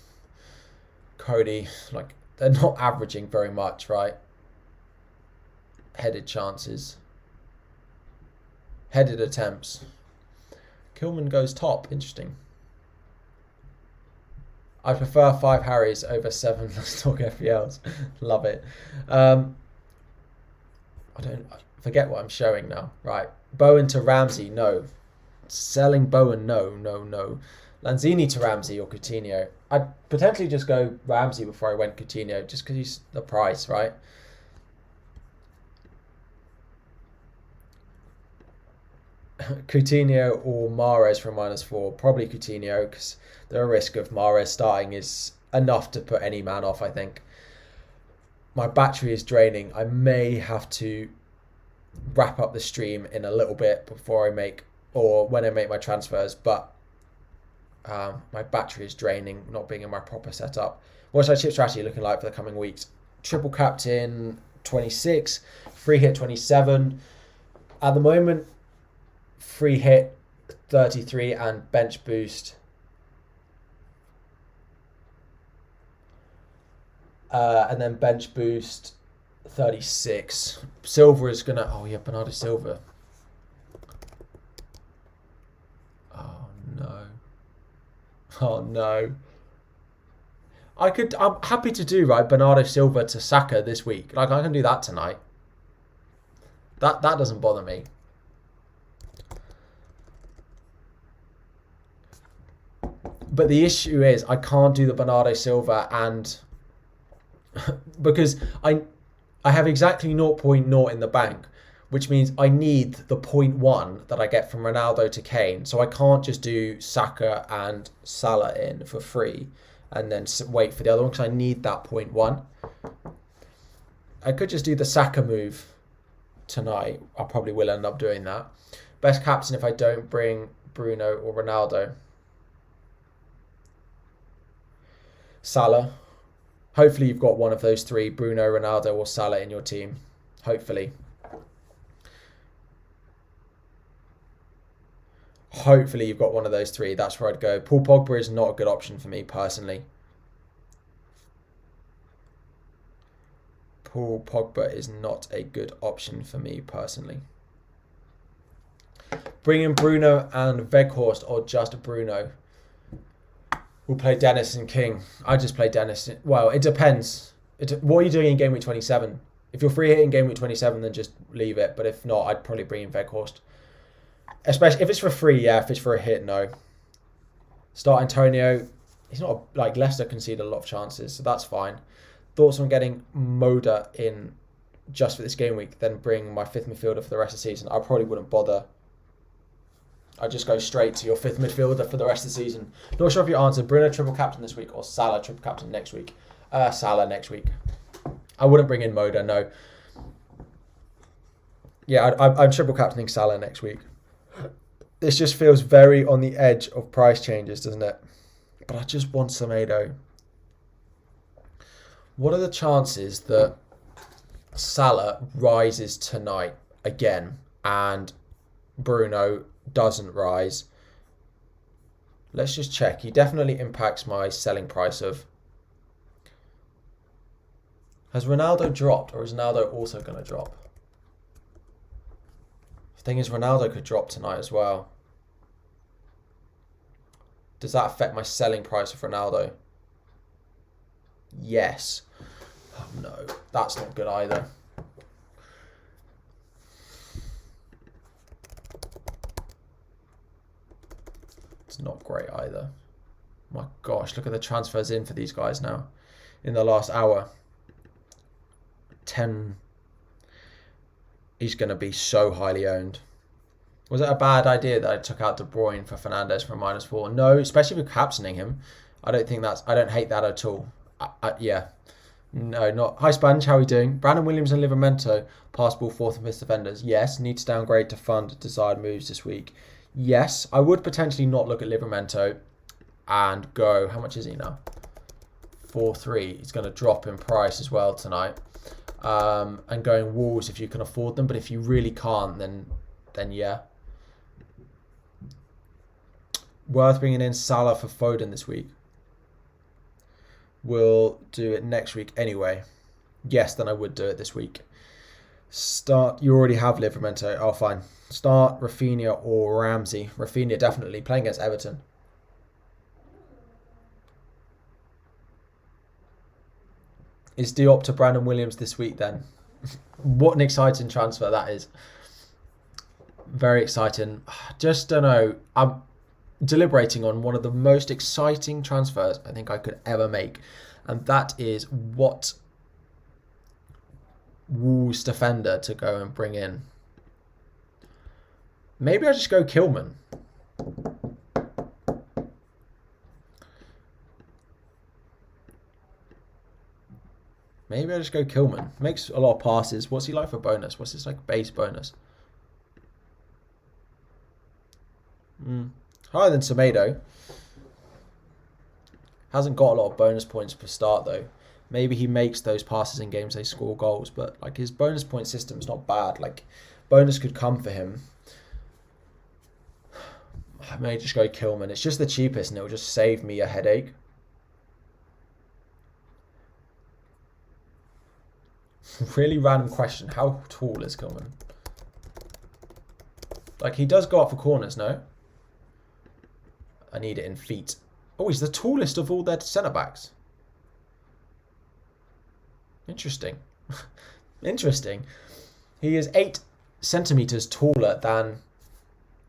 Cody, like, they're not averaging very much, right? Headed chances. Headed attempts. Kilman goes top, interesting. I prefer 5 Harrys over 7 Let's Talk FPLs. Love it. I forget what I'm showing now. Right. Bowen to Ramsey, no. Selling Bowen, no. Lanzini to Ramsey or Coutinho. I'd potentially just go Ramsey before I went Coutinho, just because he's the price, right? Coutinho or Mahrez for -4. Probably Coutinho, because the risk of Mahrez starting is enough to put any man off, I think. My battery is draining. I may have to wrap up the stream in a little bit before I make, or when I make my transfers, but my battery is draining, not being in my proper setup. What's our chip strategy looking like for the coming weeks? Triple captain 26, free hit 27. At the moment, free hit 33 and bench boost. And then bench boost 36. Silver is gonna. Oh yeah, Bernardo Silva. Oh no. Oh no. I'm happy to do Bernardo Silva to Saka this week. Like I can do that tonight. That doesn't bother me. But the issue is I can't do the Bernardo Silva and because I have exactly 0.0 in the bank, which means I need the 0.1 that I get from Ronaldo to Kane. So I can't just do Saka and Salah in for free and then wait for the other one because I need that 0.1. I could just do the Saka move tonight. I probably will end up doing that. Best captain if I don't bring Bruno or Ronaldo. Salah. Hopefully you've got one of those three, Bruno, Ronaldo or Salah in your team. Hopefully. Hopefully you've got one of those three. That's where I'd go. Paul Pogba is not a good option for me personally. Paul Pogba is not a good option for me personally. Bring in Bruno and Weghorst or just Bruno. We'll play Dennis and King. I just play Dennis. Well, it depends. What are you doing in game week 27? If you're free hitting game week 27, then just leave it. But if not, I'd probably bring in Weghorst. Especially if it's for free, yeah. If it's for a hit, no. Start Antonio. He's not like Leicester conceded a lot of chances, so that's fine. Thoughts on getting Moda in just for this game week, then bring my fifth midfielder for the rest of the season? I probably wouldn't bother. I'd just go straight to your fifth midfielder for the rest of the season. Not sure if you answered Bruno triple captain this week or Salah triple captain next week. Salah next week. I wouldn't bring in Moda, no. Yeah, I'm triple captaining Salah next week. This just feels very on the edge of price changes, doesn't it? But I just want Semedo. What are the chances that Salah rises tonight again and Bruno doesn't rise? Let's just check. He definitely impacts my selling price of... Has Ronaldo dropped or is Ronaldo also going to drop? The thing is, Ronaldo could drop tonight as well. Does that affect my selling price of Ronaldo? Yes. Oh no, that's not good either. It's not great either. My gosh, look at the transfers in for these guys now. In the last hour. 10. He's going to be so highly owned. Was it a bad idea that I took out De Bruyne for Fernandes for -4? No, especially with captaining him. I don't hate that at all. Yeah. No, not. Hi Sponge, how are we doing? Brandon Williams and Livramento, passable fourth and fifth defenders. Yes, need to downgrade to fund desired moves this week. Yes, I would potentially not look at Livramento and go, how much is he now? 4.3. He's going to drop in price as well tonight. And going Wolves if you can afford them, but if you really can't, then yeah. Worth bringing in Salah for Foden this week. We'll do it next week anyway. Yes, then I would do it this week. Start. You already have Livramento. Oh, fine. Start Rafinha or Ramsey. Rafinha definitely playing against Everton. Is Diop to Brandon Williams this week then? What an exciting transfer that is. Very exciting. Just don't know. I'm deliberating on one of the most exciting transfers I think I could ever make. And that is what Wolves defender to go and bring in. Maybe I just go Kilman. Maybe I just go Kilman. Makes a lot of passes. What's he like for bonus? What's his like base bonus? Higher than Semedo. Hasn't got a lot of bonus points per start though. Maybe he makes those passes in games they score goals, but like his bonus point system's not bad. Like bonus could come for him. I may just go Kilman. It's just the cheapest and it'll just save me a headache. Really random question. How tall is Kilman? Like he does go up for corners, no? I need it in feet. Oh, he's the tallest of all their centre backs. Interesting. Interesting. He is 8 centimetres taller than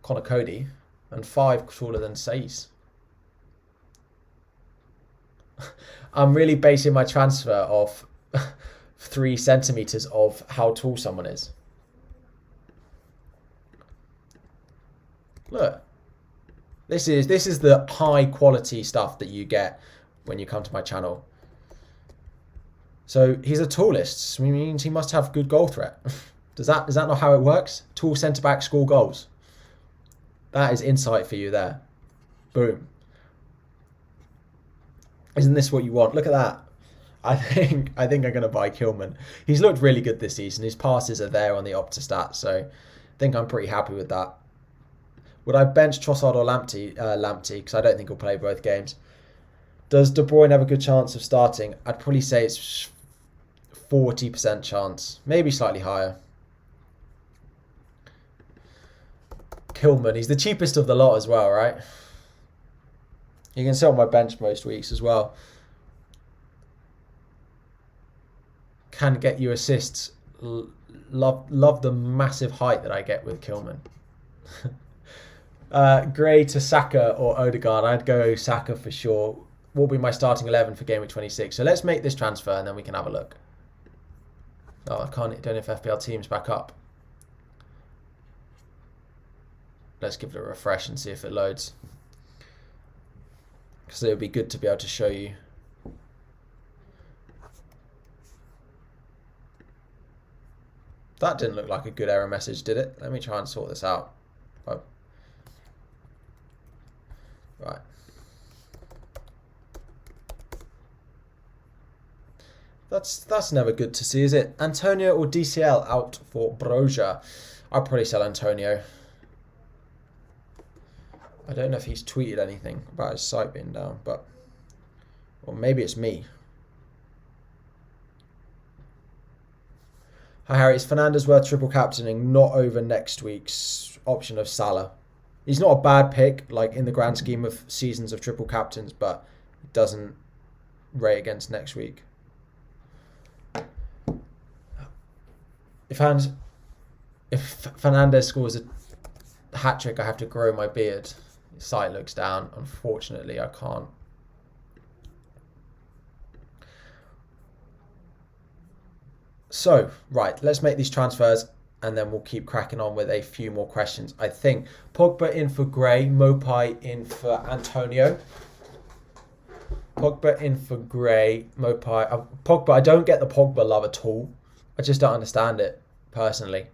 Connor Cody and 5 taller than Saiz. I'm really basing my transfer off 3 centimetres of how tall someone is. Look. This is the high quality stuff that you get when you come to my channel. So he's the tallest, which means he must have good goal threat. Is that not how it works? Tall centre back score goals. That is insight for you there. Boom. Isn't this what you want? Look at that. I think I'm gonna buy Kilman. He's looked really good this season. His passes are there on the Opta stats, so I think I'm pretty happy with that. Would I bench Trossard or Lamptey? Because I don't think he'll play both games. Does De Bruyne have a good chance of starting? I'd probably say it's 40% chance. Maybe slightly higher. Kilman. He's the cheapest of the lot as well, right? You can sell my bench most weeks as well. Can get you assists. Love the massive height that I get with Kilman. Gray to Saka or Odegaard. I'd go Saka for sure. Will be my starting 11 for Game Week 26. So let's make this transfer and then we can have a look. Oh, I don't know if FPL team's back up. Let's give it a refresh and see if it loads. Because it would be good to be able to show you. That didn't look like a good error message, did it? Let me try and sort this out. Oh. Right. That's never good to see, is it? Antonio or DCL out for Broja. I'll probably sell Antonio. I don't know if he's tweeted anything about his site being down, but... Or maybe it's me. Hi Harry, is Fernandes worth triple captaining? Not over next week's option of Salah. He's not a bad pick, like in the grand scheme of seasons of triple captains, but it doesn't rate against next week. If Fernandes scores a hat-trick, I have to grow my beard. His site looks down. Unfortunately, I can't. So, right, let's make these transfers and then we'll keep cracking on with a few more questions. I think Pogba in for Gray, Mopai in for Antonio. Pogba in for Gray, Mopai. Pogba, I don't get the Pogba love at all. I just don't understand it, personally.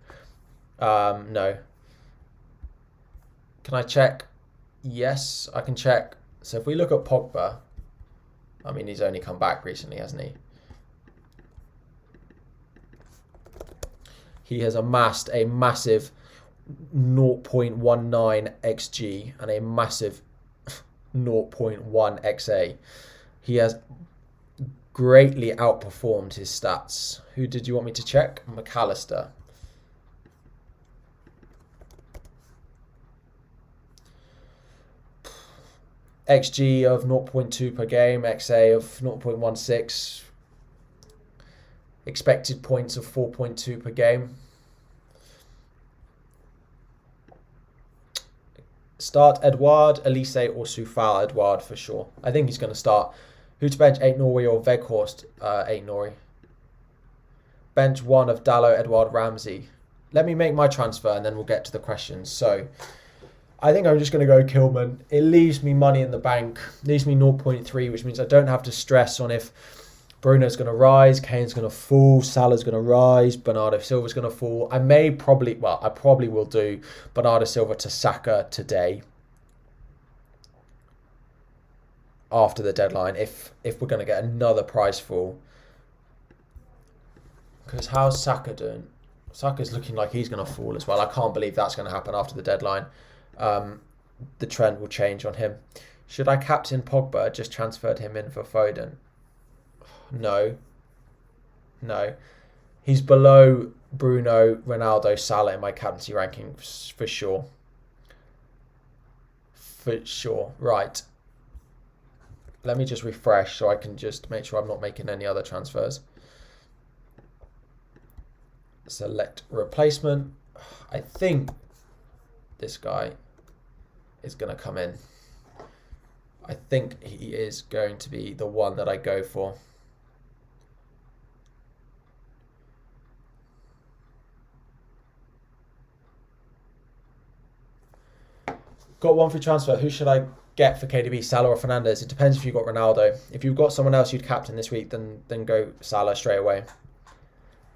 No. Can I check? Yes, I can check. So if we look at Pogba, I mean, he's only come back recently, hasn't he? He has amassed a massive 0.19 XG and a massive 0.1 XA. He has greatly outperformed his stats. Who did you want me to check? McAllister. XG of 0.2 per game, XA of 0.16. Expected points of 4.2 per game. Start Edouard, Elise or Soufal. Edouard for sure. I think he's going to start. Who to bench? 8 Norrie or Weghorst? 8 Norrie. Bench 1 of Dallo, Edouard, Ramsey. Let me make my transfer and then we'll get to the questions. So, I think I'm just going to go Kilman. It leaves me money in the bank. Leaves me 0.3, which means I don't have to stress on if Bruno's going to rise, Kane's going to fall, Salah's going to rise, Bernardo Silva's going to fall. I probably will do Bernardo Silva to Saka today after the deadline if we're going to get another price fall. Because how's Saka doing? Saka's looking like he's going to fall as well. I can't believe that's going to happen after the deadline. The trend will change on him. Should I captain Pogba? Just transferred him in for Foden. No. He's below Bruno, Ronaldo, Salah in my captaincy ranking for sure. Right. Let me just refresh so I can just make sure I'm not making any other transfers. Select replacement. I think this guy is going to come in. I think he is going to be the one that I go for. Got one free transfer. Who should I get for KDB, Salah or Fernandes? It depends if you've got Ronaldo. If you've got someone else you'd captain this week, then go Salah straight away.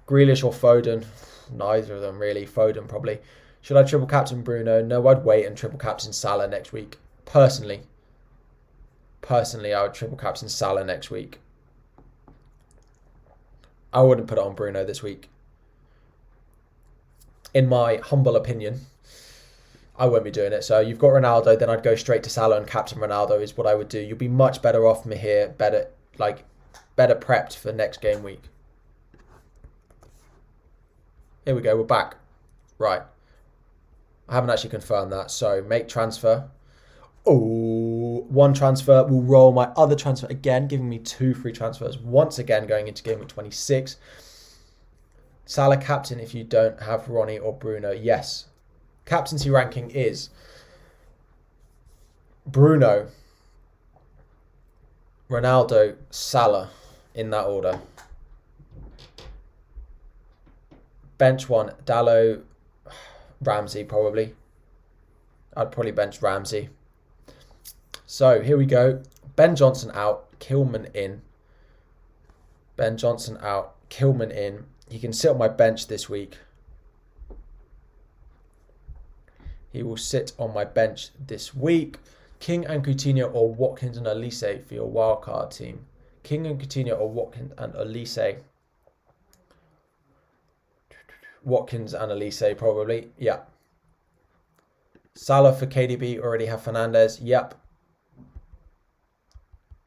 Grealish or Foden? Neither of them really. Foden probably. Should I triple captain Bruno? No, I'd wait and triple captain Salah next week. Personally, I would triple captain Salah next week. I wouldn't put it on Bruno this week. In my humble opinion, I won't be doing it. So you've got Ronaldo, then I'd go straight to Salah and captain Ronaldo is what I would do. You'll be much better off me here, better prepped for next game week. Here we go, we're back. Right. I haven't actually confirmed that. So make transfer. Oh, one transfer will roll my other transfer again, giving me 2 free transfers once again going into game week 26. Salah captain if you don't have Ronnie or Bruno. Yes. Captaincy ranking is Bruno, Ronaldo, Salah in that order. Bench 1, Dallo, Ramsey probably. I'd probably bench Ramsey. So here we go. Ben Johnson out, Kilman in. Ben Johnson out, Kilman in. He can sit on my bench this week. He will sit on my bench this week. King and Coutinho or Watkins and Elise for your wildcard team. King and Coutinho or Watkins and Elise. Watkins and Elise probably. Yeah. Salah for KDB. Already have Fernandes. Yep.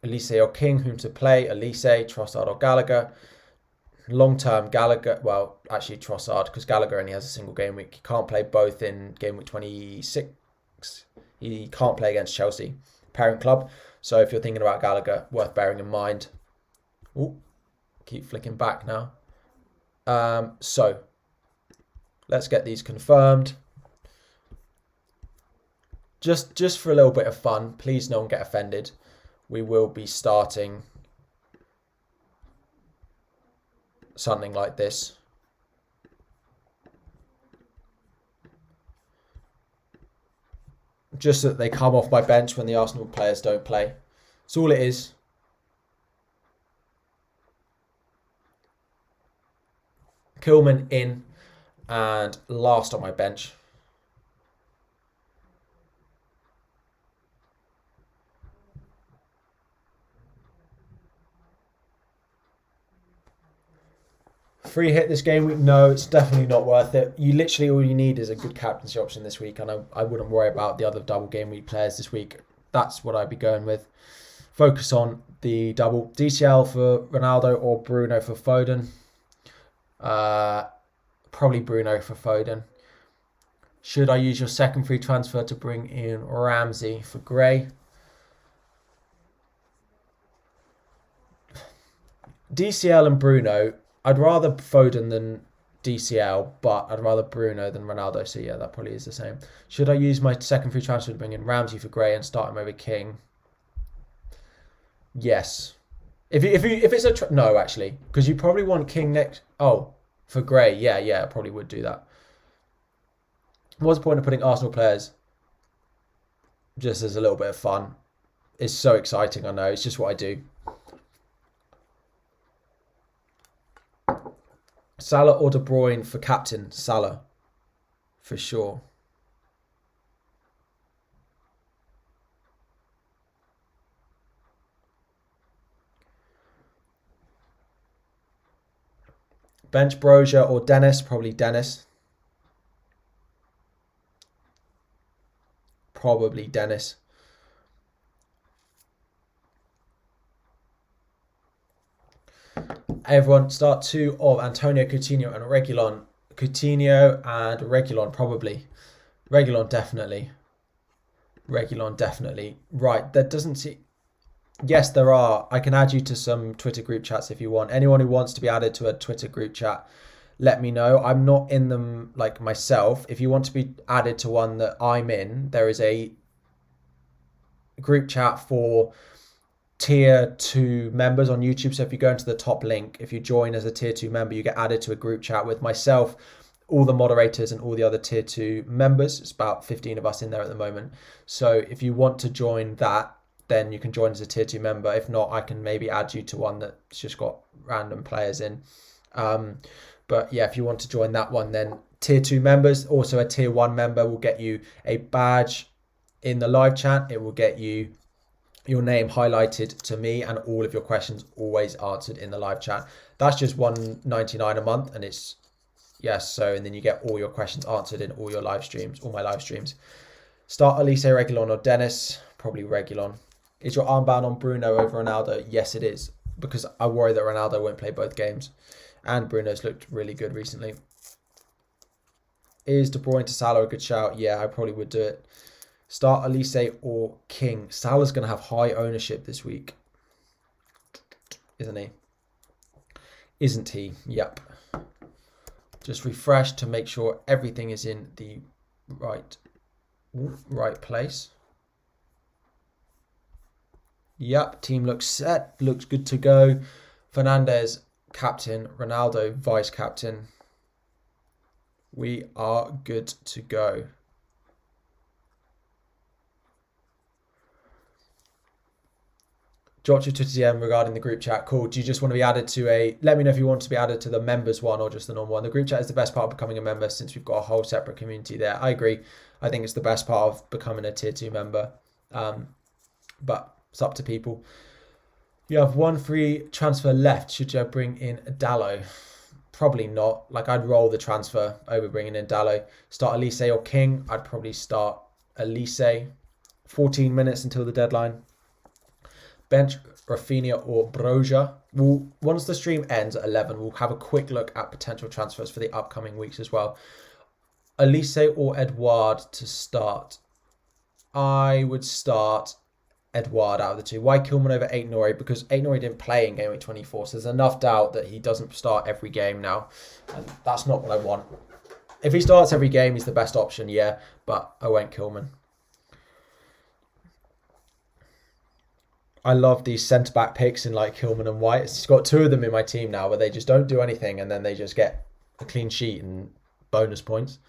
Elise or King. Whom to play? Elise, Trossard or Gallagher. Long term Gallagher. Well, actually Trossard because Gallagher only has a single game week. He can't play both in game week 26. He can't play against Chelsea, parent club. So if you're thinking about Gallagher, worth bearing in mind. Ooh, keep flicking back now. So let's get these confirmed. Just for a little bit of fun, please no one get offended. We will be starting something like this. Just so that they come off my bench when the Arsenal players don't play. That's all it is. Kilman in and last on my bench. Free hit this game week? No, it's definitely not worth it. You literally all you need is a good captaincy option this week, and I wouldn't worry about the other double game week players this week. That's what I'd be going with. Focus on the double DCL for Ronaldo or Bruno for Foden. Probably Bruno for Foden. Should I use your second free transfer to bring in Ramsey for Gray? DCL and Bruno. I'd rather Foden than DCL, but I'd rather Bruno than Ronaldo. So yeah, that probably is the same. Should I use my second free transfer to bring in Ramsey for Gray and start him over King? Yes. If it's a no, actually, because you probably want King next. Oh, for Gray, yeah, I probably would do that. What's the point of putting Arsenal players? Just as a little bit of fun. It's so exciting, I know. It's just what I do. Salah or De Bruyne for captain? Salah, for sure. Bench Brozier or Dennis? Probably Dennis. Probably Dennis. Everyone, start 2 of Antonio Coutinho and Reguilon. Coutinho and Reguilon, probably. Reguilon, definitely. Reguilon, definitely. Right, there doesn't see... Yes, there are. I can add you to some Twitter group chats if you want. Anyone who wants to be added to a Twitter group chat, let me know. I'm not in them like myself. If you want to be added to one that I'm in, there is a group chat for tier 2 members on YouTube. So if you go into the top link, if you join as a tier 2 member, you get added to a group chat with myself, all the moderators and all the other tier 2 members. It's about 15 of us in there at the moment. So if you want to join that, then you can join as a tier 2 member. If not, I can maybe add you to one that's just got random players in. But yeah, if you want to join that one, then tier 2 members, also a tier 1 member will get you a badge in the live chat. It will get you your name highlighted to me and all of your questions always answered in the live chat. That's just $1.99 a month, and it's yes. So and then you get all your questions answered in all your live streams, all my live streams. Start Elise, Reguilon or Dennis? Probably Reguilon. Is your armband on Bruno over Ronaldo? Yes, it is, because I worry that Ronaldo won't play both games, and Bruno's looked really good recently. Is De Bruyne to Salah a good shout? Yeah, I probably would do it. Start Elise or King? Salah's going to have high ownership this week, isn't he? Isn't he? Yep. Just refresh to make sure everything is in the right place. Yep, team looks set, looks good to go. Fernandez, captain. Ronaldo, vice captain. We are good to go. Drop your Twitter DM regarding the group chat. Cool. Do you just want to be added to a... Let me know if you want to be added to the members one or just the normal one. The group chat is the best part of becoming a member since we've got a whole separate community there. I agree. I think it's the best part of becoming a tier 2 member. But it's up to people. You have one free transfer left. Should you bring in Dallo? Probably not. Like, I'd roll the transfer over bringing in Dallo. Start Elise or King? I'd probably start Elise. 14 minutes until the deadline. Bench Rafinha or Broja. Once the stream ends at 11, we'll have a quick look at potential transfers for the upcoming weeks as well. Elise or Edouard to start? I would start Edouard out of the two. Why Kilman over Aït-Nouri? Because Aït-Nouri didn't play in Game Week 24, so there's enough doubt that he doesn't start every game now, and that's not what I want. If he starts every game, he's the best option, yeah, but I won't Kilman. I love these centre-back picks in like Kilman and White. It's got 2 of them in my team now where they just don't do anything and then they just get a clean sheet and bonus points.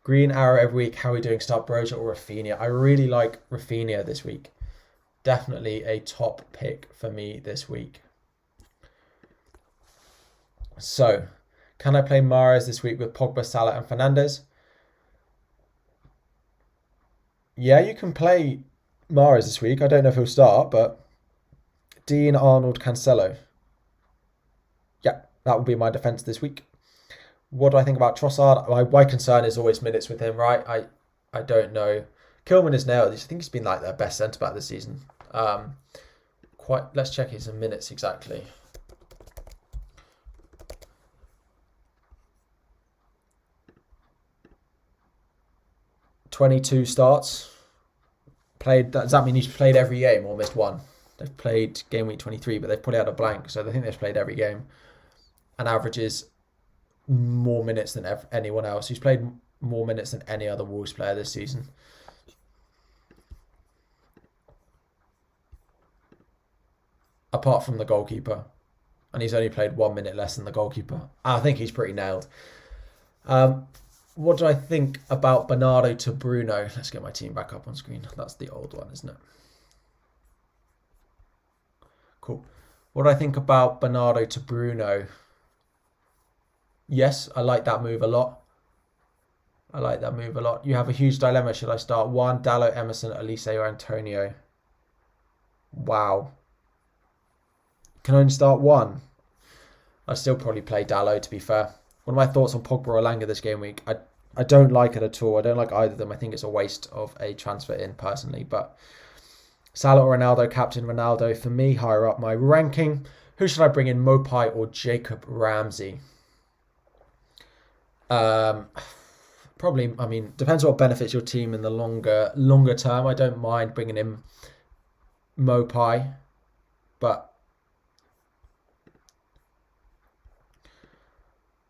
Green arrow every week. How are we doing? Start Broja or Rafinha? I really like Rafinha this week. Definitely a top pick for me this week. So, can I play Mahrez this week with Pogba, Salah and Fernandez? Yeah, you can play Mahrez this week. I don't know if he'll start, but Dean, Arnold, Cancelo. Yeah, that will be my defence this week. What do I think about Trossard? My concern is always minutes with him, right? I don't know. Kilman is nailed. I think he's been like their best centre-back this season. Let's check his minutes exactly. "22 starts. Played. Does that mean he's played every game or missed one? They've played Game Week 23, but they've put out a blank, so I think they've played every game. And averages more minutes than anyone else. He's played more minutes than any other Wolves player this season. Apart from the goalkeeper. And he's only played 1 minute less than the goalkeeper. I think he's pretty nailed. What do I think about Bernardo to Bruno? Let's get my team back up on screen. That's the old one, isn't it? Cool. What do I think about Bernardo to Bruno? Yes, I like that move a lot. I like that move a lot. You have a huge dilemma. Should I start one? Dallo, Emerson, Elise, or Antonio? Wow. Can I only start one? I'd still probably play Dallo, to be fair. What are my thoughts on Pogba or Elanga this game week? I don't like it at all. I don't like either of them. I think it's a waste of a transfer in, personally. But Salah or Ronaldo, captain Ronaldo. For me, higher up my ranking. Who should I bring in, Mopai or Jacob Ramsey? Probably, I mean, depends what benefits your team in the longer term. I don't mind bringing in Mopai, but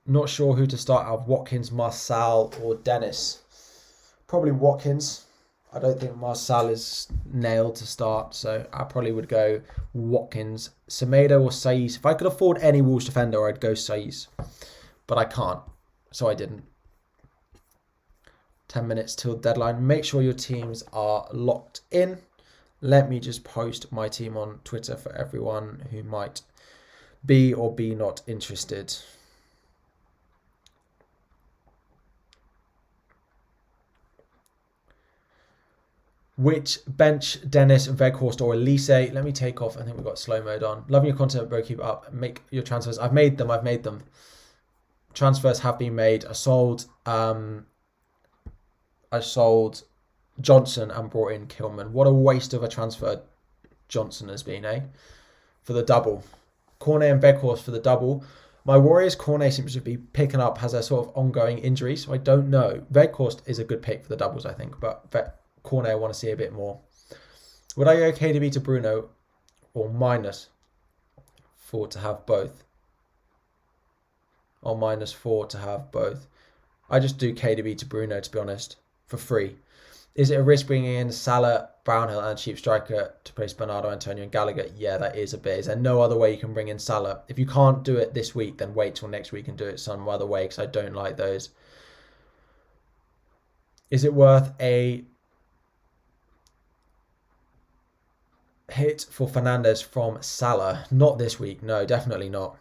not sure who to start out of, Watkins, Marçal, or Dennis. Probably Watkins. I don't think Marçal is nailed to start, so I probably would go Watkins. Semedo or Saiz. If I could afford any Wolves defender, I'd go Saiz. But I can't, so I didn't. 10 minutes till deadline. Make sure your teams are locked in. Let me just post my team on Twitter for everyone who might be or be not interested. Which bench, Dennis, Weghorst, or Elise? Let me take off. I think we've got slow mode on. Loving your content, bro. Keep it up. Make your transfers. I've made them. Transfers have been made. I sold Johnson and brought in Kilman. What a waste of a transfer Johnson has been, eh? For the double. Cornet and Weghorst for the double. My worry is Cornet seems to be picking up, has a sort of ongoing injury, so I don't know. Weghorst is a good pick for the doubles, I think, but Cornet I want to see a bit more. Would I go KDB to Bruno or -4 to have both? Or -4 to have both? I just do KDB to Bruno, to be honest, for free. Is it a risk bringing in Salah, Brownhill, and a cheap striker to place Bernardo, Antonio, and Gallagher? Yeah, that is a bit. Is there no other way you can bring in Salah? If you can't do it this week, then wait till next week and do it some other way, because I don't like those. Is it worth a hit for Fernandes from Salah? Not this week. No, definitely not.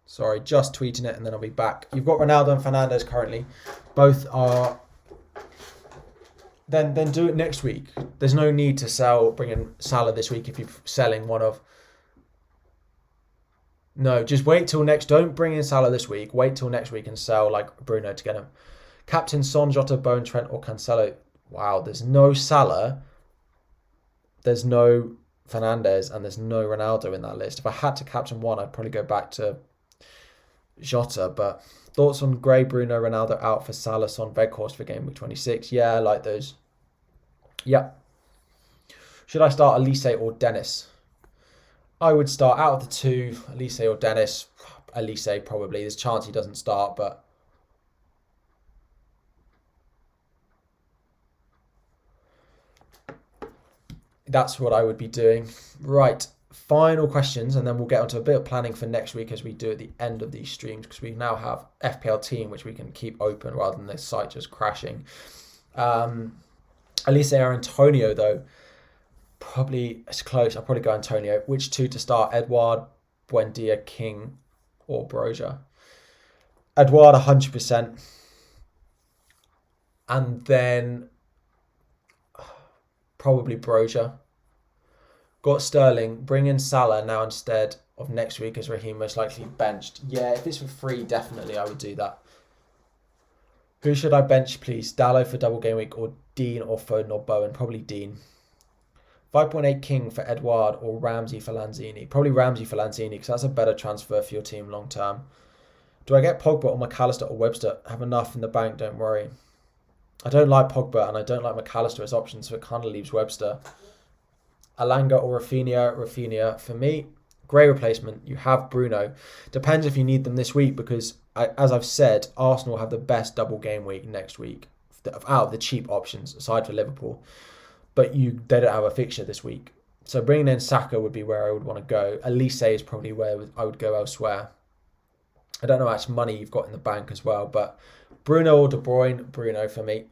Sorry, just tweeting it and then I'll be back. You've got Ronaldo and Fernandes currently. Both are... Then do it next week. There's no need to bring in Salah this week if you're selling one of... No, just wait till next... Don't bring in Salah this week. Wait till next week and sell like Bruno to get him. Captain Son, Jota, Bowen, Trent or Cancelo. Wow, there's no Salah. There's no Fernandes and there's no Ronaldo in that list. If I had to captain one, I'd probably go back to Jota. But thoughts on Gray, Bruno, Ronaldo out for Salah, Son, Weghorst for game week 26? Yeah, I like those. Yeah. Should I start Elise or Dennis? I would start out of the two, Elise or Dennis. Elise probably. There's a chance he doesn't start, but that's what I would be doing. Right. Final questions, and then we'll get onto a bit of planning for next week as we do at the end of these streams, because we now have FPL team which we can keep open rather than this site just crashing. Elise or Antonio though, probably it's close. I'll probably go Antonio. Which two to start? Edouard, Buendia, King, or Broja? Edouard 100%, and then probably Broja. Got Sterling. Bring in Salah now instead of next week as Raheem most likely benched. Yeah, if it's for free, definitely I would do that. Who should I bench, please? Dallo for double game week or Dean or Foden or Bowen? Probably Dean. 5.8 King for Edouard or Ramsey for Lanzini? Probably Ramsey for Lanzini because that's a better transfer for your team long term. Do I get Pogba or McAllister or Webster? Have enough in the bank, don't worry. I don't like Pogba and I don't like McAllister as options, so it kind of leaves Webster. Alanga or Rafinha? Rafinha for me. Gray replacement. You have Bruno. Depends if you need them this week because, as I've said, Arsenal have the best double game week next week out of the cheap options, aside for Liverpool. But they don't have a fixture this week. So bringing in Saka would be where I would want to go. Elise is probably where I would go elsewhere. I don't know how much money you've got in the bank as well, but Bruno or De Bruyne, Bruno for me.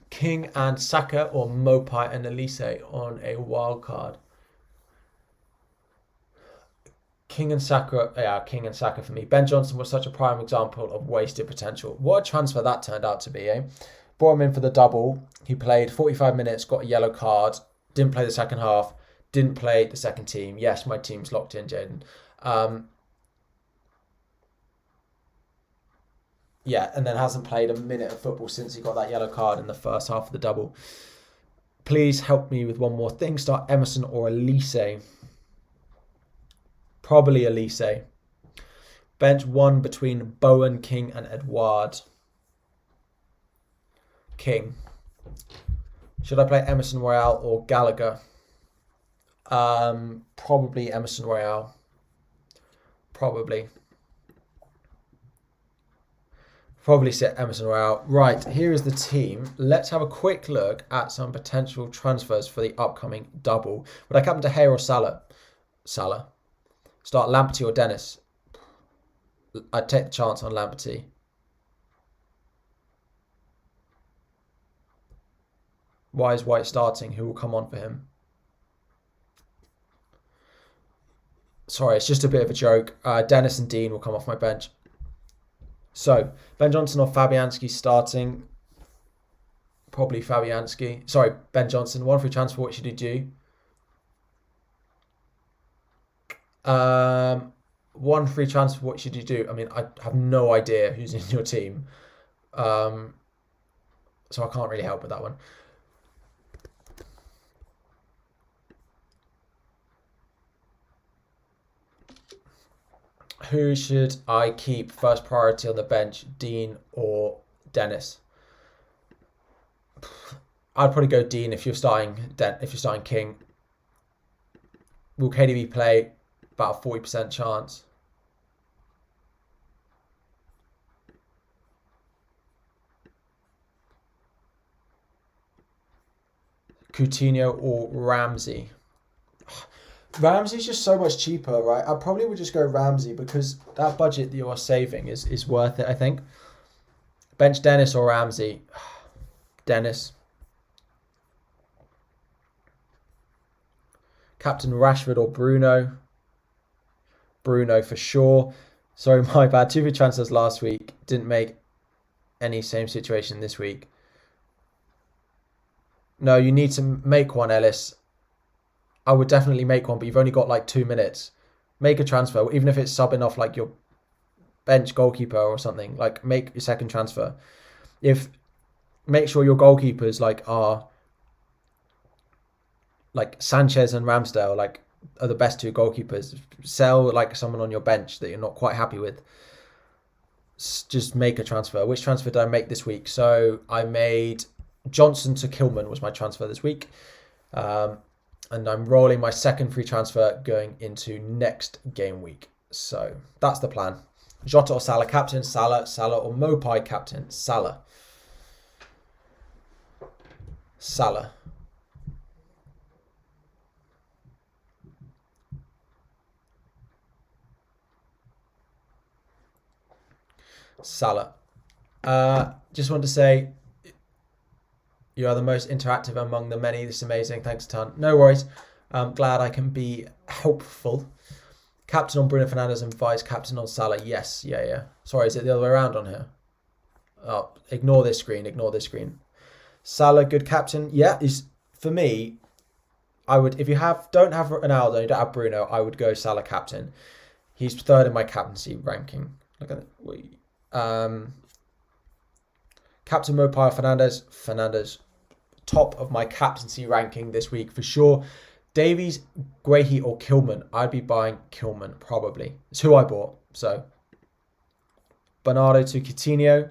King and Saka or Mopai and Elise on a wild card. King and Saka for me. Ben Johnson was such a prime example of wasted potential. What a transfer that turned out to be, eh? Brought him in for the double. He played 45 minutes, got a yellow card, didn't play the second half, didn't play the second team. Yes, my team's locked in, Jaden. Yeah, and then hasn't played a minute of football since he got that yellow card in the first half of the double. Please help me with one more thing. Start Emerson or Elise. Probably Elise. Bench one between Bowen, King and Edouard. King. Should I play Emerson Royale or Gallagher? Probably Emerson Royale. Probably sit Emerson Royale. Right, here is the team. Let's have a quick look at some potential transfers for the upcoming double. Would I captain De Gea or Salah? Salah. Start Lamptey or Dennis? I'd take the chance on Lamptey. Why is White starting? Who will come on for him? Sorry, it's just a bit of a joke. Dennis and Dean will come off my bench. So, Ben Johnson or Fabianski starting? Probably Fabianski. Sorry, Ben Johnson. One free transfer, what should he do? One free transfer, what should you do? I mean, I have no idea who's in your team. So I can't really help with that one. Who should I keep first priority on the bench, Dean or Dennis? I'd probably go Dean if you're starting King. Will KDB play? About a 40% chance. Coutinho or Ramsey? Ramsey's just so much cheaper, right? I probably would just go Ramsey because that budget that you're saving is worth it, I think. Bench Dennis or Ramsey? Dennis. Captain Rashford or Bruno? Bruno for sure. Sorry, my bad. 2 free transfers last week. Didn't make any same situation this week. No, you need to make one, Ellis. I would definitely make one, but you've only got like 2 minutes. Make a transfer, even if it's subbing off like your bench goalkeeper or something. Like make your second transfer. Make sure your goalkeepers are like Sanchez and Ramsdale are the best 2 goalkeepers. Sell like someone on your bench that you're not quite happy with. Just make a transfer. Which transfer did I make this week? So I made Johnson to Kilman was my transfer this week. And I'm rolling my second free transfer going into next game week. So that's the plan. Jota or Salah captain? Salah or Mopai captain? Salah. Salah. Just want to say you are the most interactive among the many. This is amazing. Thanks a ton. No worries. I'm glad I can be helpful. Captain on Bruno Fernandes and vice captain on Salah. Yes. Yeah. Sorry, is it the other way around on here? Oh, ignore this screen. Salah, good captain. Yeah, for me, I would, if you don't have Ronaldo, you don't have Bruno, I would go Salah captain. He's third in my captaincy ranking. Look at it. Captain Mopai Fernandes, top of my captaincy ranking this week for sure. Davies, Guehi or Kilman. I'd be buying Kilman probably. It's who I bought. So Bernardo to Coutinho.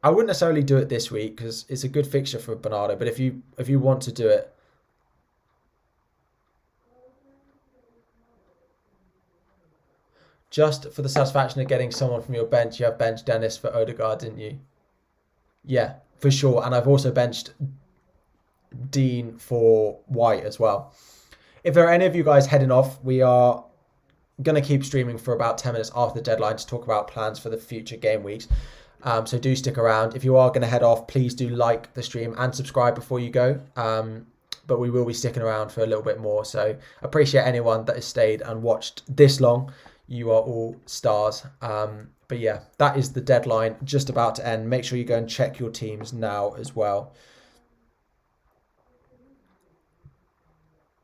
I wouldn't necessarily do it this week because it's a good fixture for Bernardo. But if you want to do it, Just for the satisfaction of getting someone from your bench, you have benched Dennis for Odegaard, didn't you? Yeah, for sure. And I've also benched Dean for White as well. If there are any of you guys heading off, we are going to keep streaming for about 10 minutes after the deadline to talk about plans for the future game weeks. So do stick around. If you are going to head off, please do like the stream and subscribe before you go. But we will be sticking around for a little bit more. So appreciate anyone that has stayed and watched this long. You are all stars. But yeah, that is the deadline just about to end. Make sure you go and check your teams now as well.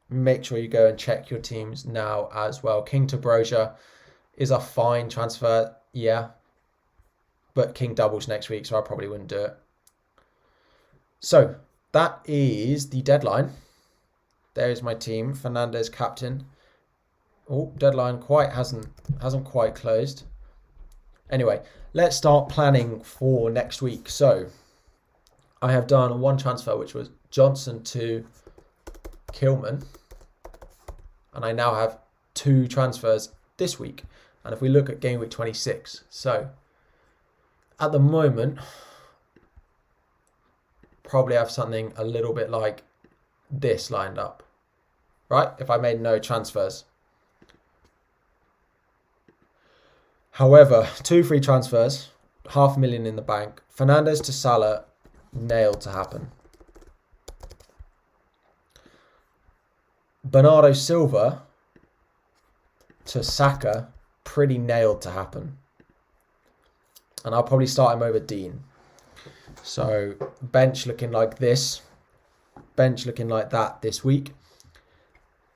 Make sure you go and check your teams now as well. King to Brozier is a fine transfer, yeah. But King doubles next week, so I probably wouldn't do it. So that is the deadline. There is my team. Fernandez captain. Oh, deadline hasn't quite closed. Anyway, let's start planning for next week. So I have done one transfer, which was Johnson to Kilman, and I now have 2 transfers this week. And if we look at game week 26, so at the moment probably have something a little bit like this lined up, right? If I made no transfers. However, 2 free transfers, $500,000 in the bank. Fernandez to Salah, nailed to happen. Bernardo Silva to Saka, pretty nailed to happen. And I'll probably start him over Dean. So bench looking like this. Bench looking like that this week.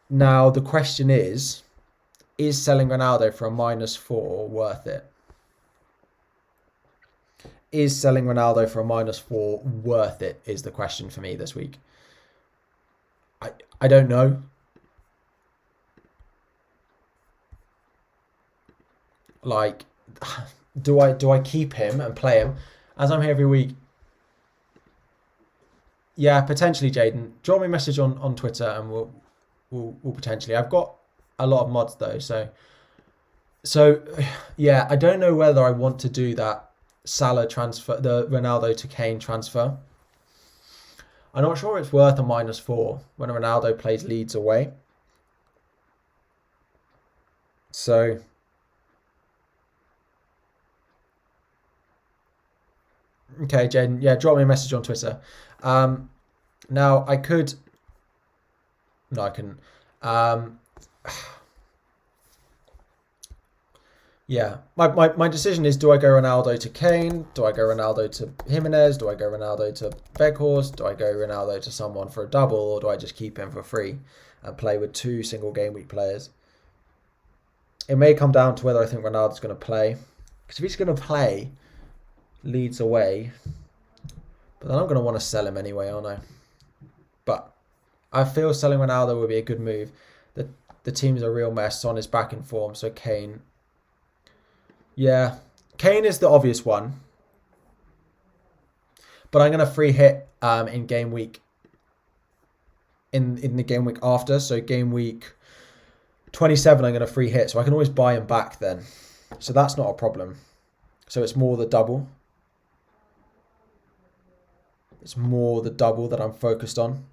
Now the question is selling Ronaldo for a -4 worth it? Is selling Ronaldo for a -4 worth it is the question for me this week. I don't know. Like, do I keep him and play him as I'm here every week? Yeah, potentially, Jaden. Drop me a message on Twitter and we'll potentially. I've got a lot of mods though, so yeah, I don't know whether I want to do that Salah transfer, the Ronaldo to Kane transfer. I'm not sure it's worth a -4 when Ronaldo plays Leeds away. So okay, Jaden, yeah, drop me a message on Twitter. Now I could. No, I couldn't. Yeah, my decision is: do I go Ronaldo to Kane? Do I go Ronaldo to Jimenez? Do I go Ronaldo to Weghorst? Do I go Ronaldo to someone for a double, or do I just keep him for free and play with 2 single game week players? It may come down to whether I think Ronaldo's going to play, because if he's going to play Leeds away, but then I'm going to want to sell him anyway, aren't I? But I feel selling Ronaldo would be a good move. The team's a real mess. Son is back in form, so Kane. Yeah, Kane is the obvious one. But I'm going to free hit in game week. In the game week after, so game week 27, I'm going to free hit, so I can always buy him back then. So that's not a problem. So it's more the double. It's more the double that I'm focused on.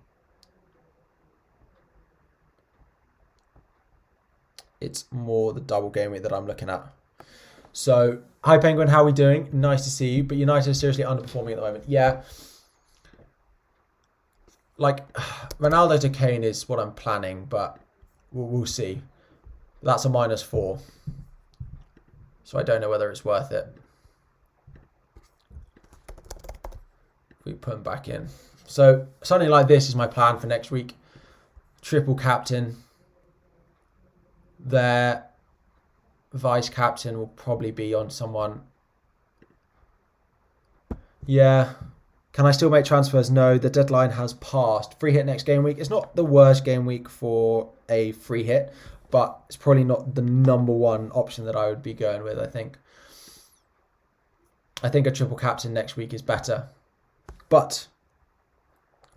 It's more the double game week that I'm looking at. So, hi Penguin, how are we doing? Nice to see you. But United are seriously underperforming at the moment. Yeah. Like, Ronaldo to Kane is what I'm planning, but we'll see. That's a -4. So I don't know whether it's worth it. We put him back in. So something like this is my plan for next week. Triple captain. Their vice captain will probably be on someone. Yeah. Can I still make transfers? No, the deadline has passed. Free hit next game week. It's not the worst game week for a free hit, but it's probably not the #1 option that I would be going with, I think. I think a triple captain next week is better. But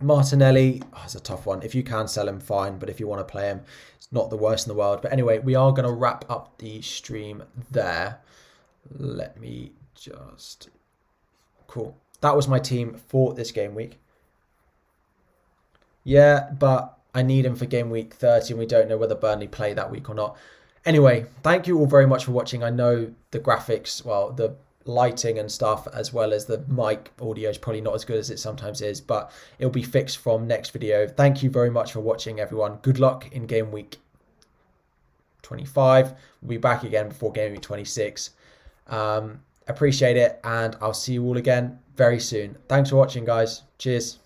Martinelli, it's a tough one. If you can sell him, fine. But if you want to play him, it's not the worst in the world. But anyway, we are going to wrap up the stream there. Let me just... Cool. That was my team for this game week. Yeah, but I need him for game week 30 and we don't know whether Burnley play that week or not. Anyway, thank you all very much for watching. I know the graphics, well, the lighting and stuff, as well as the mic audio is probably not as good as it sometimes is, but it'll be fixed from next video. Thank you very much for watching, everyone. Good luck in game week 25. We'll be back again before game week 26. Appreciate it, and I'll see you all again very soon. Thanks for watching, guys. Cheers.